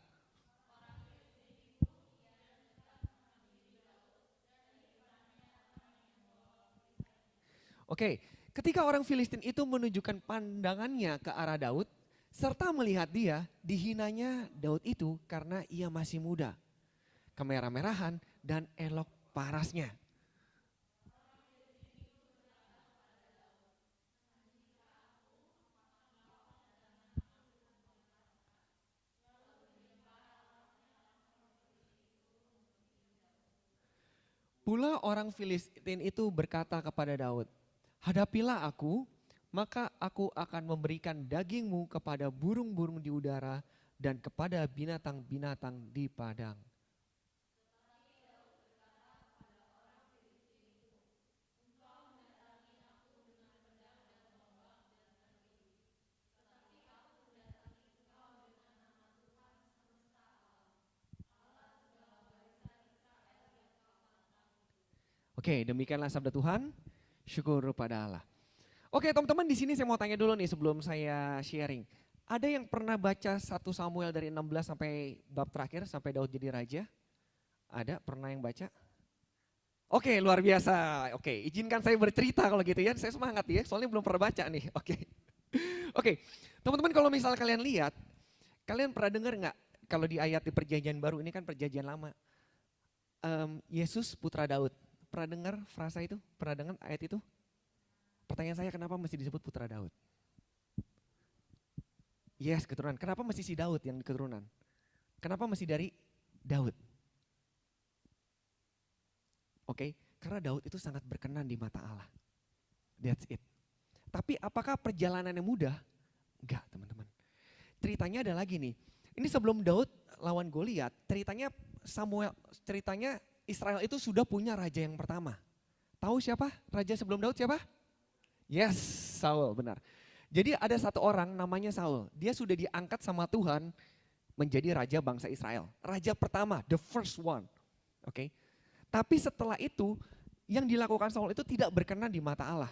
Oke, ketika orang Filistin itu menunjukkan pandangannya ke arah Daud, serta melihat dia, dihinanya Daud itu karena ia masih muda, kemerah-merahan dan elok parasnya. Pula orang Filistin itu berkata kepada Daud, hadapilah aku, maka aku akan memberikan dagingmu kepada burung-burung di udara dan kepada binatang-binatang di padang. Oke, demikianlah sabda Tuhan. Syukur pada Allah. Oke, teman-teman di sini saya mau tanya dulu nih sebelum saya sharing. Ada yang pernah baca 1 Samuel dari 16 sampai bab terakhir sampai Daud jadi raja? Ada pernah yang baca? Oke, luar biasa. Oke, izinkan saya bercerita kalau gitu ya. Saya semangat ya, soalnya belum pernah baca nih. Oke. Oke, teman-teman kalau misal kalian lihat, kalian pernah dengar nggak kalau di ayat di perjanjian baru ini kan perjanjian lama. Yesus putra Daud. Pernah dengar frasa itu? Pernah dengar ayat itu? Pertanyaan saya kenapa mesti disebut putra Daud? Yes, keturunan. Kenapa mesti si Daud yang keturunan? Kenapa mesti dari Daud? Oke, karena Daud itu sangat berkenan di mata Allah. That's it. Tapi apakah perjalanannya mudah? Enggak, teman-teman. Ceritanya ada lagi nih. Ini sebelum Daud lawan Goliat, ceritanya Israel itu sudah punya raja yang pertama. Tahu siapa? Raja sebelum Daud siapa? Yes, Saul, benar. Jadi ada satu orang namanya Saul. Dia sudah diangkat sama Tuhan menjadi raja bangsa Israel. Raja pertama, the first one. Oke. Tapi setelah itu, yang dilakukan Saul itu tidak berkenan di mata Allah.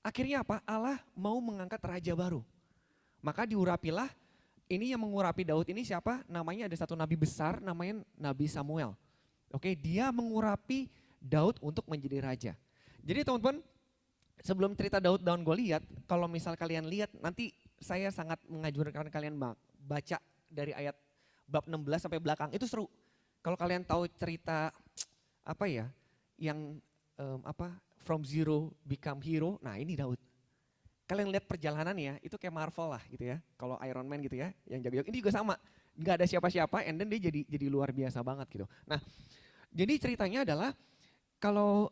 Akhirnya apa? Allah mau mengangkat raja baru. Maka diurapilah, ini yang mengurapi Daud ini siapa? Namanya ada satu nabi besar, namanya Nabi Samuel. Oke, dia mengurapi Daud untuk menjadi raja. Jadi teman-teman, sebelum cerita Daud lawan Goliat, kalau misal kalian lihat, nanti saya sangat menganjurkan kalian baca dari ayat bab 16 sampai belakang, itu seru. Kalau kalian tahu cerita apa ya, yang from zero become hero, nah ini Daud. Kalian lihat perjalanannya, itu kayak Marvel lah gitu ya, kalau Iron Man gitu ya, yang jago-jago, ini juga sama. Nggak ada siapa-siapa, and then dia jadi luar biasa banget gitu. Nah, jadi ceritanya adalah, kalau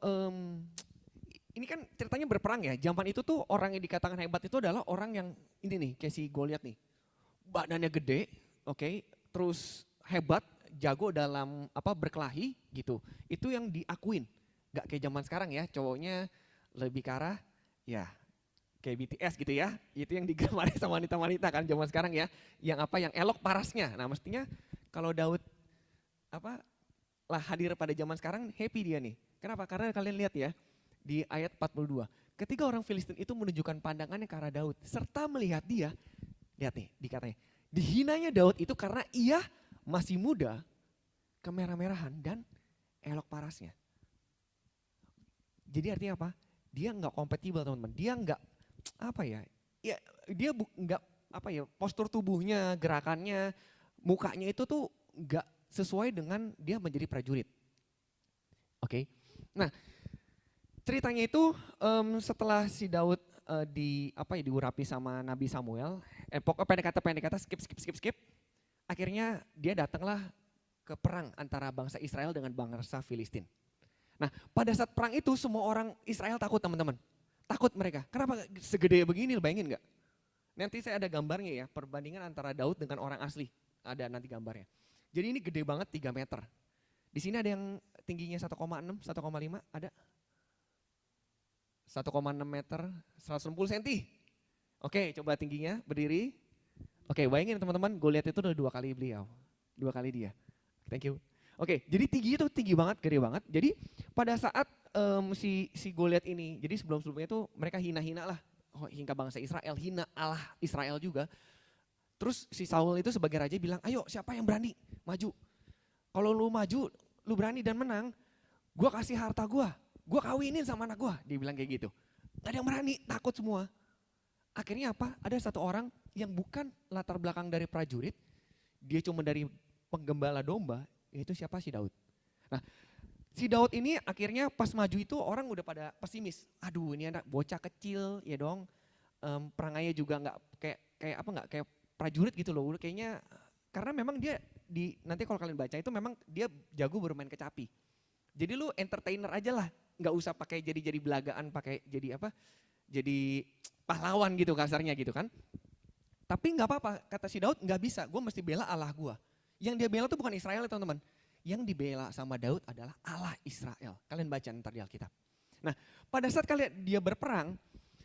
ini kan ceritanya berperang ya, zaman itu tuh orang yang dikatakan hebat itu adalah orang yang ini nih, kayak si Goliat nih. Badannya gede, oke, terus hebat, jago dalam berkelahi gitu. Itu yang diakuin. Gak kayak zaman sekarang ya, cowoknya lebih ke arah ya kayak BTS gitu ya. Itu yang digemari sama wanita-wanita kan zaman sekarang ya. Yang elok parasnya. Nah mestinya kalau Daud hadir pada zaman sekarang, happy dia nih. Kenapa? Karena kalian lihat ya, di ayat 42. Ketika orang Filistin itu menunjukkan pandangannya ke arah Daud, serta melihat dia, lihat nih dikatanya, dihinanya Daud itu karena ia masih muda, kemerah-merahan dan elok parasnya. Jadi artinya apa? Dia nggak kompatibel teman-teman. Dia nggak postur tubuhnya, gerakannya, mukanya itu tuh nggak sesuai dengan dia menjadi prajurit. Oke. Nah, ceritanya itu setelah si Daud diurapi sama Nabi Samuel, pendek kata skip. Akhirnya dia datanglah ke perang antara bangsa Israel dengan bangsa Filistin. Nah, pada saat perang itu semua orang Israel takut teman-teman. Takut mereka. Kenapa segede begini, bayangin nggak? Nanti saya ada gambarnya ya, perbandingan antara Daud dengan orang asli. Ada nanti gambarnya. Jadi ini gede banget 3 meter. Di sini ada yang tingginya 1,6, 1,5, ada? 1,6 meter, 160 cm. Oke, coba tingginya, berdiri. Oke, bayangin teman-teman, Goliat itu udah 2 kali beliau. 2 kali dia. Thank you. Oke, jadi tinggi itu tinggi banget, gede banget. Jadi pada saat si Goliat ini, jadi sebelum-sebelumnya itu mereka hina-hina lah. Hingga bangsa Israel, hina Allah Israel juga. Terus si Saul itu sebagai raja bilang, ayo siapa yang berani maju. Kalau lu maju, lu berani dan menang, gue kasih harta gue kawinin sama anak gue. Dia bilang kayak gitu. Gak ada yang berani, takut semua. Akhirnya apa? Ada satu orang yang bukan latar belakang dari prajurit, dia cuma dari penggembala domba, yaitu siapa? Si Daud. Nah, si Daud ini akhirnya pas maju itu orang udah pada pesimis. Aduh, ini anak bocah kecil ya dong. Perangannya juga nggak kayak prajurit gitu loh. Kayaknya karena memang dia nanti kalau kalian baca itu memang dia jago bermain kecapi. Jadi lu entertainer aja lah, nggak usah pakai jadi belagaan, pakai jadi jadi pahlawan gitu kasarnya gitu kan. Tapi nggak apa-apa, kata si Daud, nggak bisa, gue mesti bela Allah gue. Yang dia bela tuh bukan Israel teman-teman. Yang dibela sama Daud adalah Allah Israel. Kalian baca ntar di Alkitab. Nah, pada saat dia berperang,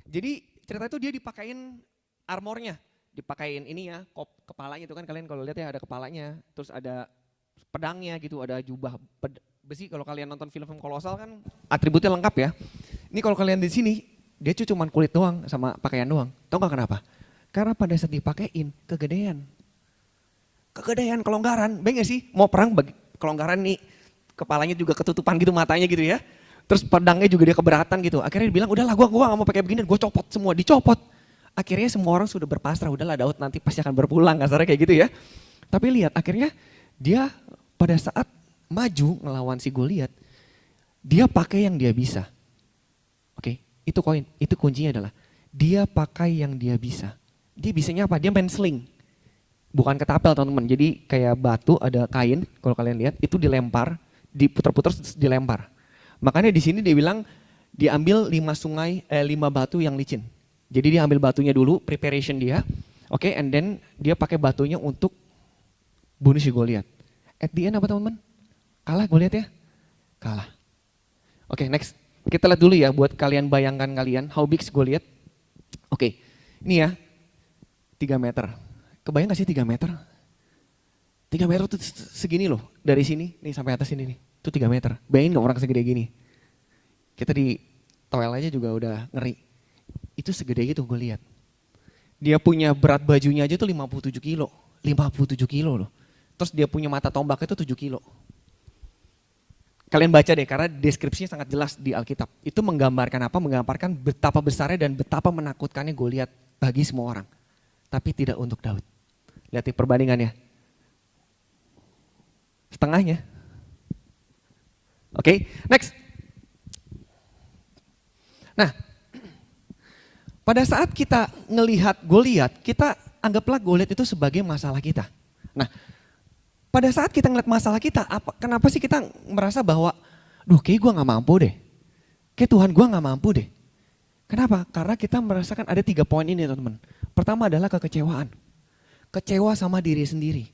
jadi cerita itu dia dipakein armornya, dipakein ini ya, kepalanya itu kan kalian kalau lihat ya ada kepalanya, terus ada pedangnya gitu, ada jubah besi. Kalau kalian nonton film-film kolosal kan atributnya lengkap ya. Ini kalau kalian di sini, dia cuma kulit doang sama pakaian doang. Tahu nggak kenapa? Karena pada saat dipakein kegedean kelonggaran, baik gak sih? Mau perang kelonggaran nih, kepalanya juga ketutupan gitu, matanya gitu ya. Terus pedangnya juga dia keberatan gitu. Akhirnya dia bilang, udahlah gue gak mau pakai begini, gue copot semua, dicopot. Akhirnya semua orang sudah berpasrah, udahlah Daud nanti pasti akan berpulang, kasarnya kayak gitu ya. Tapi lihat akhirnya dia pada saat maju ngelawan si Goliat, dia pakai yang dia bisa. Oke, itu kuncinya adalah dia pakai yang dia bisa. Dia bisanya apa? Dia main sling. Bukan ketapel teman-teman, jadi kayak batu ada kain, kalau kalian lihat itu dilempar, diputar-putar terus dilempar. Makanya di sini dia bilang diambil 5 batu yang licin. Jadi dia ambil batunya dulu, preparation dia, oke, and then dia pakai batunya untuk bunuh si Goliat. At the end apa teman-teman? Kalah Goliat ya? Kalah. Oke, next. Kita lihat dulu ya buat kalian bayangkan kalian, how big Goliat. Oke, ini ya, 3 meter. Kebayang gak sih 3 meter? 3 meter tuh segini loh, dari sini nih sampai atas ini nih, itu 3 meter. Bayangin gak orang segede gini? Kita di toel aja juga udah ngeri. Itu segede gitu gue lihat. Dia punya berat bajunya aja tuh 57 kilo. 57 kilo loh. Terus dia punya mata tombak itu 7 kilo. Kalian baca deh karena deskripsinya sangat jelas di Alkitab. Itu menggambarkan apa? Menggambarkan betapa besarnya dan betapa menakutkannya Goliat bagi semua orang. Tapi tidak untuk Daud. Lihat nih perbandingannya. Setengahnya. Oke, next. Nah, pada saat kita ngelihat Goliat, kita anggaplah Goliat itu sebagai masalah kita. Nah, pada saat kita ngeliat masalah kita, kenapa sih kita merasa bahwa, kayak gue gak mampu deh. Kayak Tuhan gue gak mampu deh. Kenapa? Karena kita merasakan ada 3 poin ini teman-teman. Pertama adalah kekecewaan. Kecewa sama diri sendiri.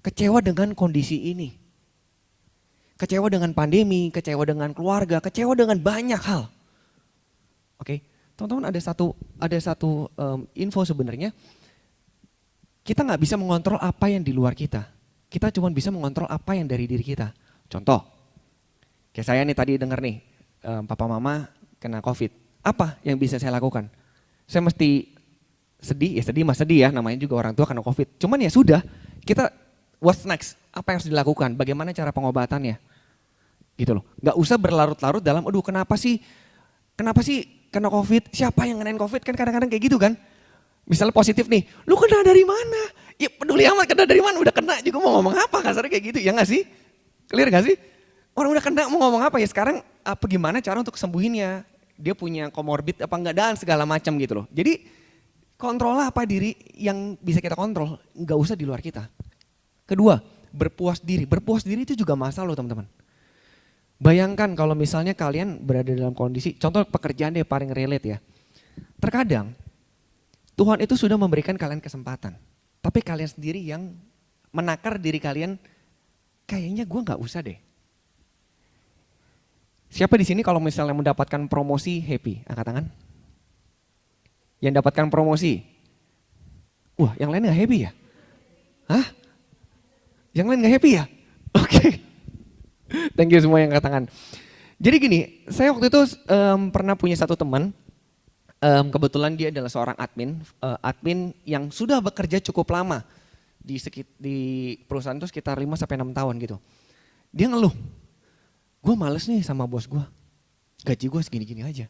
Kecewa dengan kondisi ini. Kecewa dengan pandemi, kecewa dengan keluarga, kecewa dengan banyak hal. Oke, teman-teman ada satu info sebenarnya. Kita nggak bisa mengontrol apa yang di luar kita. Kita cuma bisa mengontrol apa yang dari diri kita. Contoh, kayak saya nih tadi dengar nih, papa mama kena COVID. Apa yang bisa saya lakukan? Saya mesti sedih ya, namanya juga orang tua kena COVID. Cuman ya sudah, kita what's next? Apa yang harus dilakukan? Bagaimana cara pengobatannya? Gitu loh. Nggak usah berlarut-larut dalam, kenapa sih kena COVID? Siapa yang ngenain COVID? Kan kadang-kadang kayak gitu kan. Misalnya positif nih, lu kena dari mana? Ya peduli amat kena dari mana, udah kena juga mau ngomong apa, kasarnya kayak gitu, ya nggak sih? Clear gak sih? Orang udah kena mau ngomong apa ya, sekarang apa gimana cara untuk sembuhinnya? Dia punya komorbid apa enggak dan segala macam gitu loh. Jadi kontrol apa diri yang bisa kita kontrol, nggak usah di luar kita. Kedua, berpuas diri. Berpuas diri itu juga masalah loh teman-teman. Bayangkan kalau misalnya kalian berada dalam kondisi, contoh pekerjaan deh paling relate ya. Terkadang Tuhan itu sudah memberikan kalian kesempatan. Tapi kalian sendiri yang menakar diri kalian, kayaknya gue gak usah deh. Siapa di sini kalau misalnya mendapatkan promosi happy? Angkat tangan. Yang dapatkan promosi? Wah yang lain gak happy ya? Hah? Yang lain gak happy ya? Oke. Thank you semua yang angkat tangan. Jadi gini, saya waktu itu pernah punya satu teman. Kebetulan dia adalah seorang admin yang sudah bekerja cukup lama di perusahaan itu sekitar 5-6 tahun gitu. Dia ngeluh, gue males nih sama bos gue, gaji gue segini-gini aja.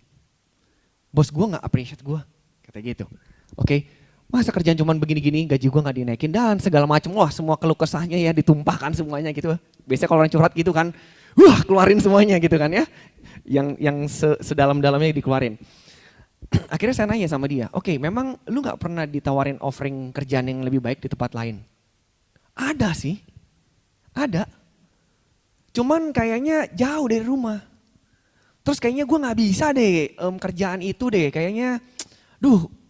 Bos gue gak appreciate gue, kata gitu. Oke, masa kerjaan cuman begini-gini, gaji gue gak dinaikin dan segala macam. Wah semua keluh kesahnya ya ditumpahkan semuanya gitu. Biasanya kalau orang curhat gitu kan, keluarin semuanya gitu kan ya. Yang sedalam-dalamnya dikeluarin. Akhirnya saya nanya sama dia, oke, memang lu gak pernah ditawarin offering kerjaan yang lebih baik di tempat lain? Ada sih, ada. Cuman kayaknya jauh dari rumah. Terus kayaknya gue gak bisa deh kerjaan itu deh, kayaknya,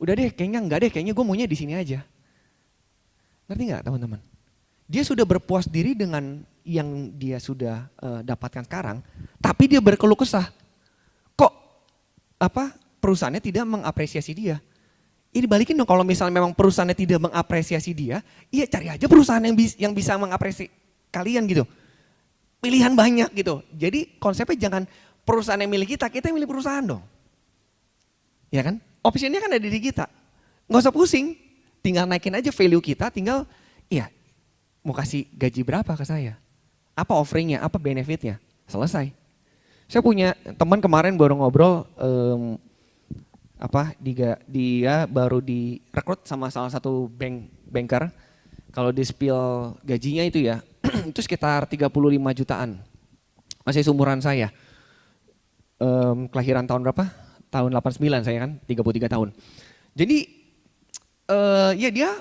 udah deh, kayaknya enggak deh, kayaknya gue maunya di sini aja. Ngerti gak teman-teman? Dia sudah berpuas diri dengan yang dia sudah dapatkan sekarang, tapi dia berkeluh kesah. Kok perusahaannya tidak mengapresiasi dia? Ini balikin dong, kalau misalnya memang perusahaannya tidak mengapresiasi dia, iya cari aja perusahaan yang bisa mengapresiasi kalian gitu. Pilihan banyak gitu. Jadi konsepnya jangan perusahaan yang milih kita yang milih perusahaan dong. Ya kan? Opsinya kan ada di diri kita. Nggak usah pusing, tinggal naikin aja value kita, tinggal mau kasih gaji berapa ke saya? Apa offeringnya, apa benefitnya? Selesai. Saya punya teman kemarin baru ngobrol, dia baru direkrut sama salah satu banker. Kalau di spill gajinya itu ya, itu sekitar 35 jutaan. Masih seumuran saya. Kelahiran tahun berapa? Tahun 89 saya kan, 33 tahun. Jadi ya dia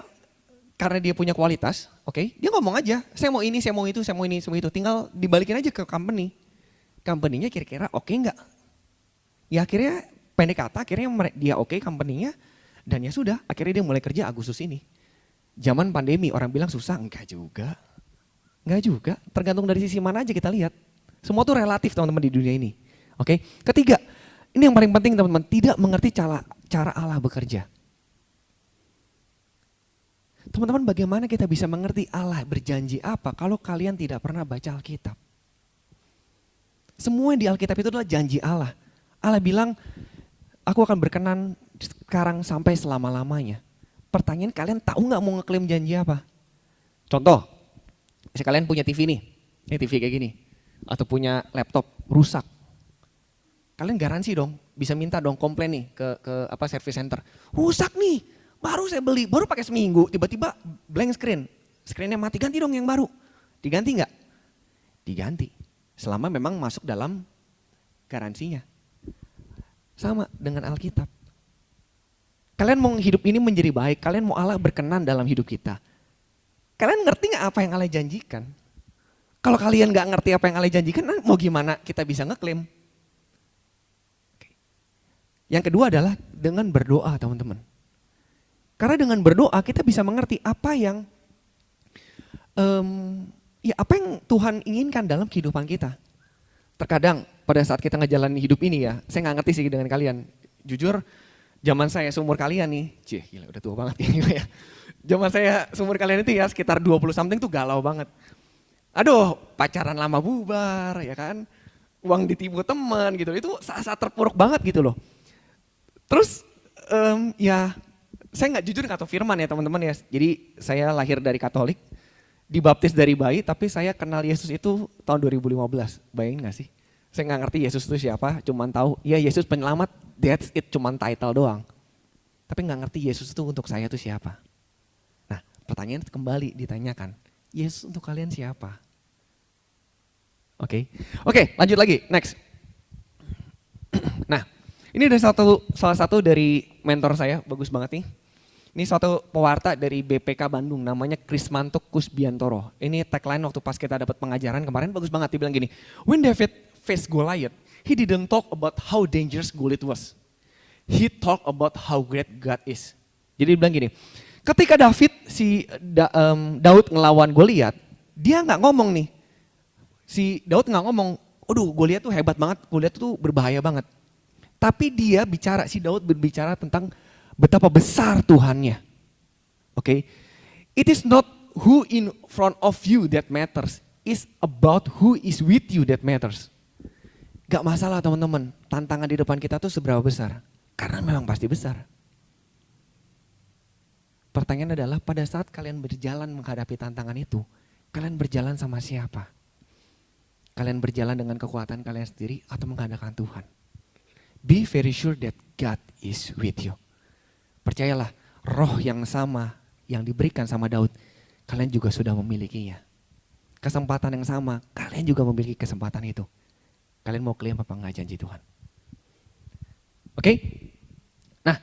karena dia punya kualitas, oke, dia ngomong aja, saya mau ini, saya mau itu, saya mau ini, semua itu. Tinggal dibalikin aja ke company. Company-nya kira-kira oke nggak? Ya akhirnya pendek kata, akhirnya dia oke company-nya. Dan ya sudah, akhirnya dia mulai kerja Agustus ini. Zaman pandemi, orang bilang susah, enggak juga. Enggak juga, tergantung dari sisi mana aja kita lihat. Semua tuh relatif teman-teman di dunia ini. Oke, ketiga, ini yang paling penting teman-teman, tidak mengerti cara Allah bekerja. Teman-teman, bagaimana kita bisa mengerti Allah berjanji apa kalau kalian tidak pernah baca Alkitab? Semua di Alkitab itu adalah janji Allah. Allah bilang, aku akan berkenan sekarang sampai selama-lamanya. Pertanyaan, kalian tahu nggak mau ngeklaim janji apa? Contoh, misalnya kalian punya TV nih, ini TV kayak gini. Atau punya laptop rusak. Kalian garansi dong, bisa minta dong komplain nih ke service center. Rusak nih, baru saya beli, baru pakai seminggu, tiba-tiba blank screen. Screennya mati, ganti dong yang baru. Diganti nggak? Diganti. Selama memang masuk dalam garansinya. Sama dengan Alkitab. Kalian mau hidup ini menjadi baik, kalian mau Allah berkenan dalam hidup kita. Kalian ngerti gak apa yang Allah janjikan? Kalau kalian gak ngerti apa yang Allah janjikan, mau gimana kita bisa ngeklaim? Yang kedua adalah dengan berdoa teman-teman. Karena dengan berdoa kita bisa mengerti apa yang Tuhan inginkan dalam kehidupan kita. Terkadang pada saat kita ngejalanin hidup ini ya, saya gak ngerti sih dengan kalian. Jujur, zaman saya seumur kalian nih, gila udah tua banget ya. Zaman saya seumur kalian itu ya sekitar 20 something tuh galau banget. Aduh, pacaran lama bubar ya kan. Uang ditipu teman gitu, itu saat-saat terpuruk banget gitu loh. Terus ya saya nggak jujur nggak tahu firman ya teman-teman ya. Jadi saya lahir dari Katolik, dibaptis dari bayi, tapi saya kenal Yesus itu tahun 2015. Bayangin gak sih? Saya nggak ngerti Yesus itu siapa, cuman tahu ya Yesus penyelamat, that's it, cuman title doang. Tapi nggak ngerti Yesus itu untuk saya itu siapa. Nah, pertanyaan kembali ditanyakan, Yesus untuk kalian siapa? Oke, lanjut lagi, next. Nah, ini ada salah satu dari mentor saya, bagus banget nih. Ini suatu pewarta dari BPK Bandung, namanya Krismanto Kusbiantoro. Ini tagline waktu pas kita dapat pengajaran kemarin, bagus banget, dia bilang gini, when David faced Goliath, he didn't talk about how dangerous Goliath was. He talked about how great God is. Jadi dia bilang gini, ketika Daud ngelawan Goliath, dia nggak ngomong nih. Si Daud nggak ngomong, aduh Goliath tuh hebat banget, Goliath tuh berbahaya banget. Tapi si Daud berbicara tentang betapa besar Tuhannya. Oke. It is not who in front of you that matters, it's about who is with you that matters. Gak masalah teman-teman, tantangan di depan kita tuh seberapa besar? Karena memang pasti besar. Pertanyaan adalah pada saat kalian berjalan menghadapi tantangan itu, kalian berjalan sama siapa? Kalian berjalan dengan kekuatan kalian sendiri atau mengandalkan Tuhan? Be very sure that God is with you. Percayalah, roh yang sama yang diberikan sama Daud, kalian juga sudah memilikinya. Kesempatan yang sama, kalian juga memiliki kesempatan itu. Kalian mau klaim apa enggak janji Tuhan? Oke? Nah,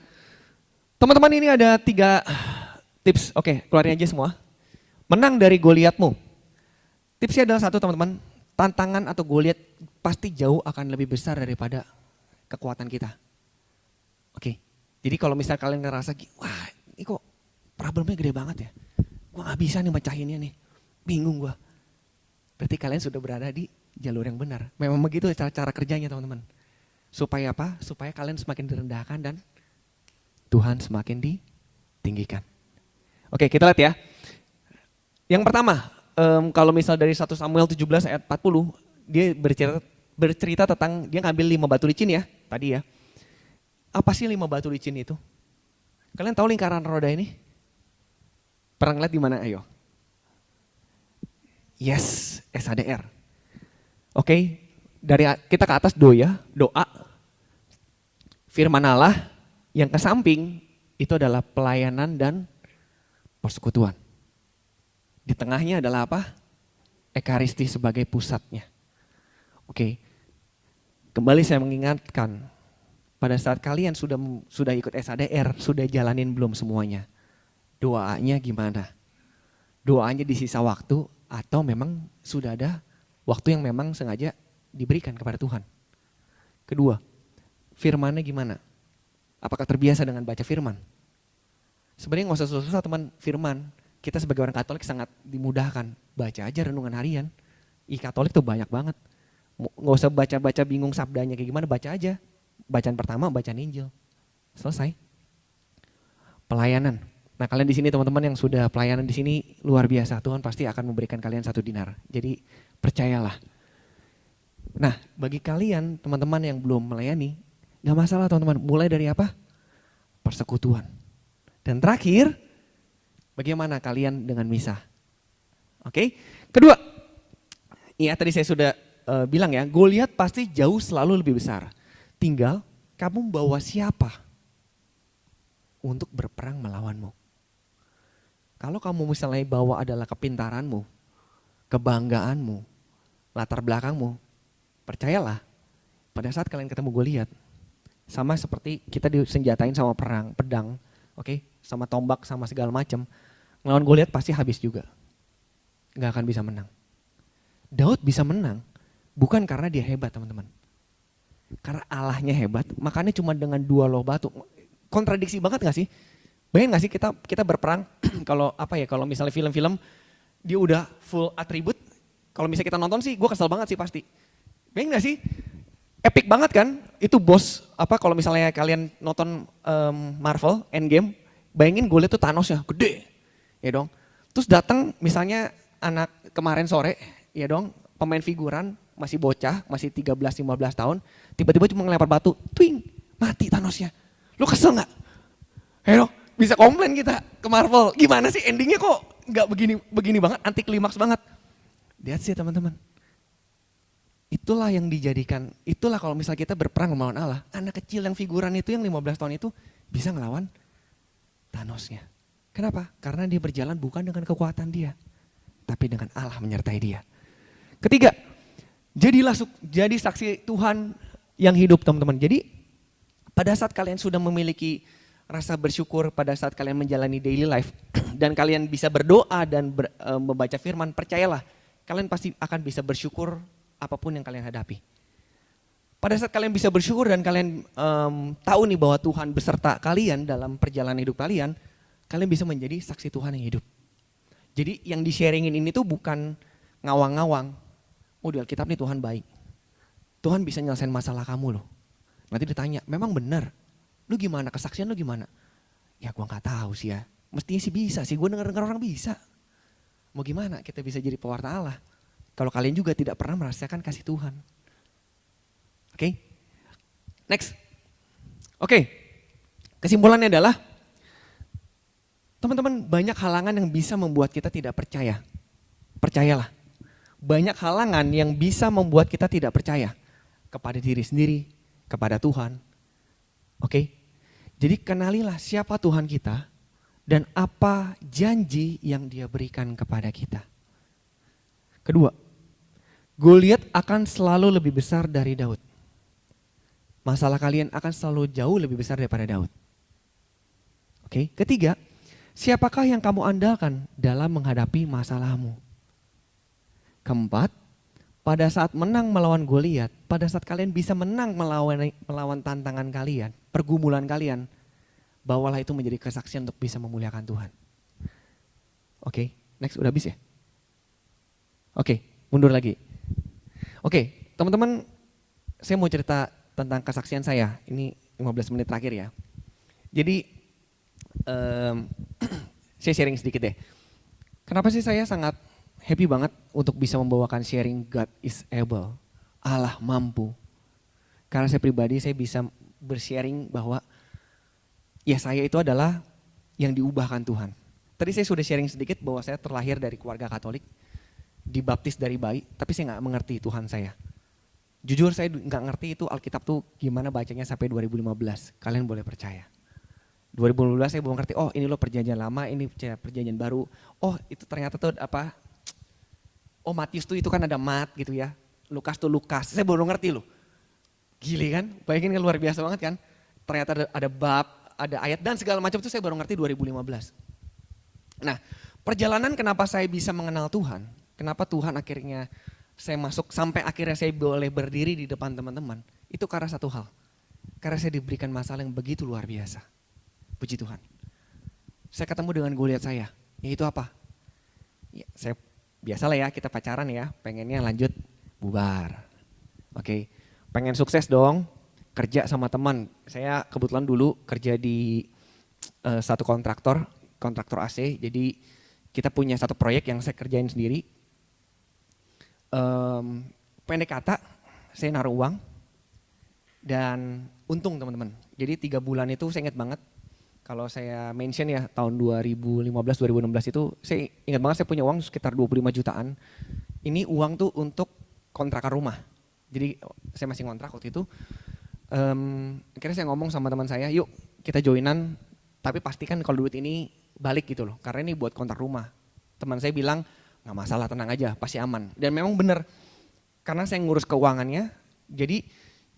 teman-teman ini ada 3 tips. Oke, keluarin aja semua. Menang dari Goliatmu. Tipsnya adalah satu teman-teman, tantangan atau Goliat pasti jauh akan lebih besar daripada kekuatan kita. Oke, jadi kalau misal kalian ngerasa, wah ini kok problemnya gede banget ya. Gue gak bisa nih mecahinnya nih, bingung gue. Berarti kalian sudah berada di jalur yang benar. Memang begitu cara kerjanya teman-teman. Supaya apa? Supaya kalian semakin direndahkan dan Tuhan semakin ditinggikan. Oke, kita lihat ya. Yang pertama, kalau misal dari 1 Samuel 17 ayat 40, dia bercerita tentang dia ngambil 5 batu licin ya, tadi ya. Apa sih 5 batu licin itu? Kalian tahu lingkaran roda ini? Pernah ngeliat di mana? Ayo. Yes, SADR. Oke, dari kita ke atas doa. Firman Allah, yang ke samping itu adalah pelayanan dan persekutuan. Di tengahnya adalah apa? Ekaristi sebagai pusatnya. Oke, kembali saya mengingatkan, pada saat kalian sudah ikut SADR, sudah jalanin belum semuanya? Doanya gimana? Doanya di sisa waktu atau memang sudah ada waktu yang memang sengaja diberikan kepada Tuhan. Kedua, firmannya gimana? Apakah terbiasa dengan baca firman? Sebenarnya nggak usah susah-susah teman, firman. Kita sebagai orang Katolik sangat dimudahkan. Baca aja renungan harian. Katolik tuh banyak banget. Nggak usah baca-baca bingung sabdanya kayak gimana, baca aja. Bacaan pertama, bacaan Injil. Selesai. Pelayanan. Nah kalian di sini teman-teman yang sudah pelayanan di sini luar biasa. Tuhan pasti akan memberikan kalian 1 dinar. Jadi percayalah. Nah bagi kalian teman-teman yang belum melayani, gak masalah teman-teman. Mulai dari apa? Persekutuan. Dan terakhir, bagaimana kalian dengan misa? Oke. Kedua, ya tadi saya sudah bilang ya, Goliat pasti jauh selalu lebih besar. Tinggal kamu bawa siapa untuk berperang melawanmu. Kalau kamu misalnya bawa adalah kepintaranmu, kebanggaanmu, latar belakangmu, percayalah pada saat kalian ketemu Goliat, sama seperti kita disenjatain sama pedang, oke, sama tombak, sama segala macam, ngelawan Goliat pasti habis juga, nggak akan bisa menang. Daud bisa menang bukan karena dia hebat teman-teman, karena Allahnya hebat, makanya cuma dengan 2 loh batu. Kontradiksi banget gak sih? Bayangin gak sih kita berperang kalau kalau misalnya film-film dia udah full atribut, kalau misalnya kita nonton sih gue kesel banget sih pasti. Bayangin gak sih? Epic banget kan? Itu bos kalau misalnya kalian nonton Marvel Endgame, bayangin gue liat tuh Thanos ya, gede. Ya dong. Terus datang misalnya anak kemarin sore, ya dong, pemain figuran masih bocah, masih 13-15 tahun, tiba-tiba cuma ngelempar batu, twing, mati Thanosnya. Lu kesel gak? Ayo, bisa komplain kita ke Marvel. Gimana sih endingnya kok gak begini banget, anti klimaks banget. Lihat sih teman-teman. Itulah yang dijadikan, itulah kalau misalnya kita berperang melawan Allah. Anak kecil yang figuran itu yang 15 tahun itu bisa ngelawan Thanosnya. Kenapa? Karena dia berjalan bukan dengan kekuatan dia, tapi dengan Allah menyertai dia. Ketiga, jadi saksi Tuhan yang hidup teman-teman. Jadi pada saat kalian sudah memiliki rasa bersyukur, pada saat kalian menjalani daily life dan kalian bisa berdoa dan membaca firman, percayalah kalian pasti akan bisa bersyukur apapun yang kalian hadapi. Pada saat kalian bisa bersyukur dan kalian tahu nih bahwa Tuhan beserta kalian dalam perjalanan hidup kalian bisa menjadi saksi Tuhan yang hidup. Jadi yang di-sharingin ini tuh bukan ngawang-ngawang. Oh di Alkitab nih Tuhan baik. Tuhan bisa nyelesain masalah kamu loh. Nanti ditanya, memang benar, lu gimana, kesaksian lu gimana? Ya gua gak tahu sih ya, mestinya sih bisa sih, gua denger orang bisa. Mau gimana kita bisa jadi pewarta Allah, kalau kalian juga tidak pernah merasakan kasih Tuhan. Oke, next. Oke, kesimpulannya adalah, teman-teman banyak halangan yang bisa membuat kita tidak percaya. Percayalah, banyak halangan yang bisa membuat kita tidak percaya kepada diri sendiri, kepada Tuhan. Oke. Jadi kenalilah siapa Tuhan kita dan apa janji yang Dia berikan kepada kita. Kedua, Goliat akan selalu lebih besar dari Daud. Masalah kalian akan selalu jauh lebih besar daripada Daud. Oke. Ketiga, siapakah yang kamu andalkan dalam menghadapi masalahmu? Keempat, pada saat menang melawan Goliat, pada saat kalian bisa menang melawan tantangan kalian, pergumulan kalian, bawalah itu menjadi kesaksian untuk bisa memuliakan Tuhan. Oke, next udah habis ya? Oke, mundur lagi. Oke, teman-teman, saya mau cerita tentang kesaksian saya. Ini 15 menit terakhir ya. Jadi, saya sharing sedikit deh. Kenapa sih saya sangat happy banget untuk bisa membawakan sharing God is able, Allah mampu. Karena saya pribadi saya bisa bersharing bahwa ya saya itu adalah yang diubahkan Tuhan. Tadi saya sudah sharing sedikit bahwa saya terlahir dari keluarga Katolik, dibaptis dari bayi, tapi saya gak mengerti Tuhan saya. Jujur saya gak ngerti itu Alkitab tuh gimana bacanya sampai 2015, kalian boleh percaya. 2015 saya belum ngerti, oh ini loh perjanjian lama, ini perjanjian baru, oh itu ternyata tuh apa, oh Matius tuh itu kan ada mat gitu ya. Lukas tuh Lukas. Saya baru ngerti loh. Gile kan? Bayangin kan luar biasa banget kan? Ternyata ada bab, ada ayat dan segala macam itu saya baru ngerti 2015. Nah Perjalanan kenapa saya bisa mengenal Tuhan, kenapa Tuhan akhirnya saya masuk sampai akhirnya saya boleh berdiri di depan teman-teman, itu karena satu hal. Karena saya diberikan masalah yang begitu luar biasa. Puji Tuhan. Saya ketemu dengan Goliat saya, yaitu apa? Ya, saya biasalah ya, kita pacaran ya, pengennya lanjut bubar. Oke, pengen sukses dong, kerja sama teman. Saya kebetulan dulu kerja di satu kontraktor AC, jadi kita punya satu proyek yang saya kerjain sendiri. Pendek kata, saya naruh uang dan untung teman-teman. Jadi 3 bulan itu saya ingat banget, kalau saya mention ya tahun 2015-2016 itu saya ingat banget saya punya uang sekitar 25 jutaan. Ini uang tuh untuk kontrakan rumah. Jadi saya masih kontrak waktu itu. Akhirnya saya ngomong sama teman saya, yuk kita joinan, tapi pastikan kalau duit ini balik gitu loh, karena ini buat kontrak rumah. Teman saya bilang, nggak masalah, tenang aja, pasti aman. Dan memang benar, karena saya ngurus keuangannya, jadi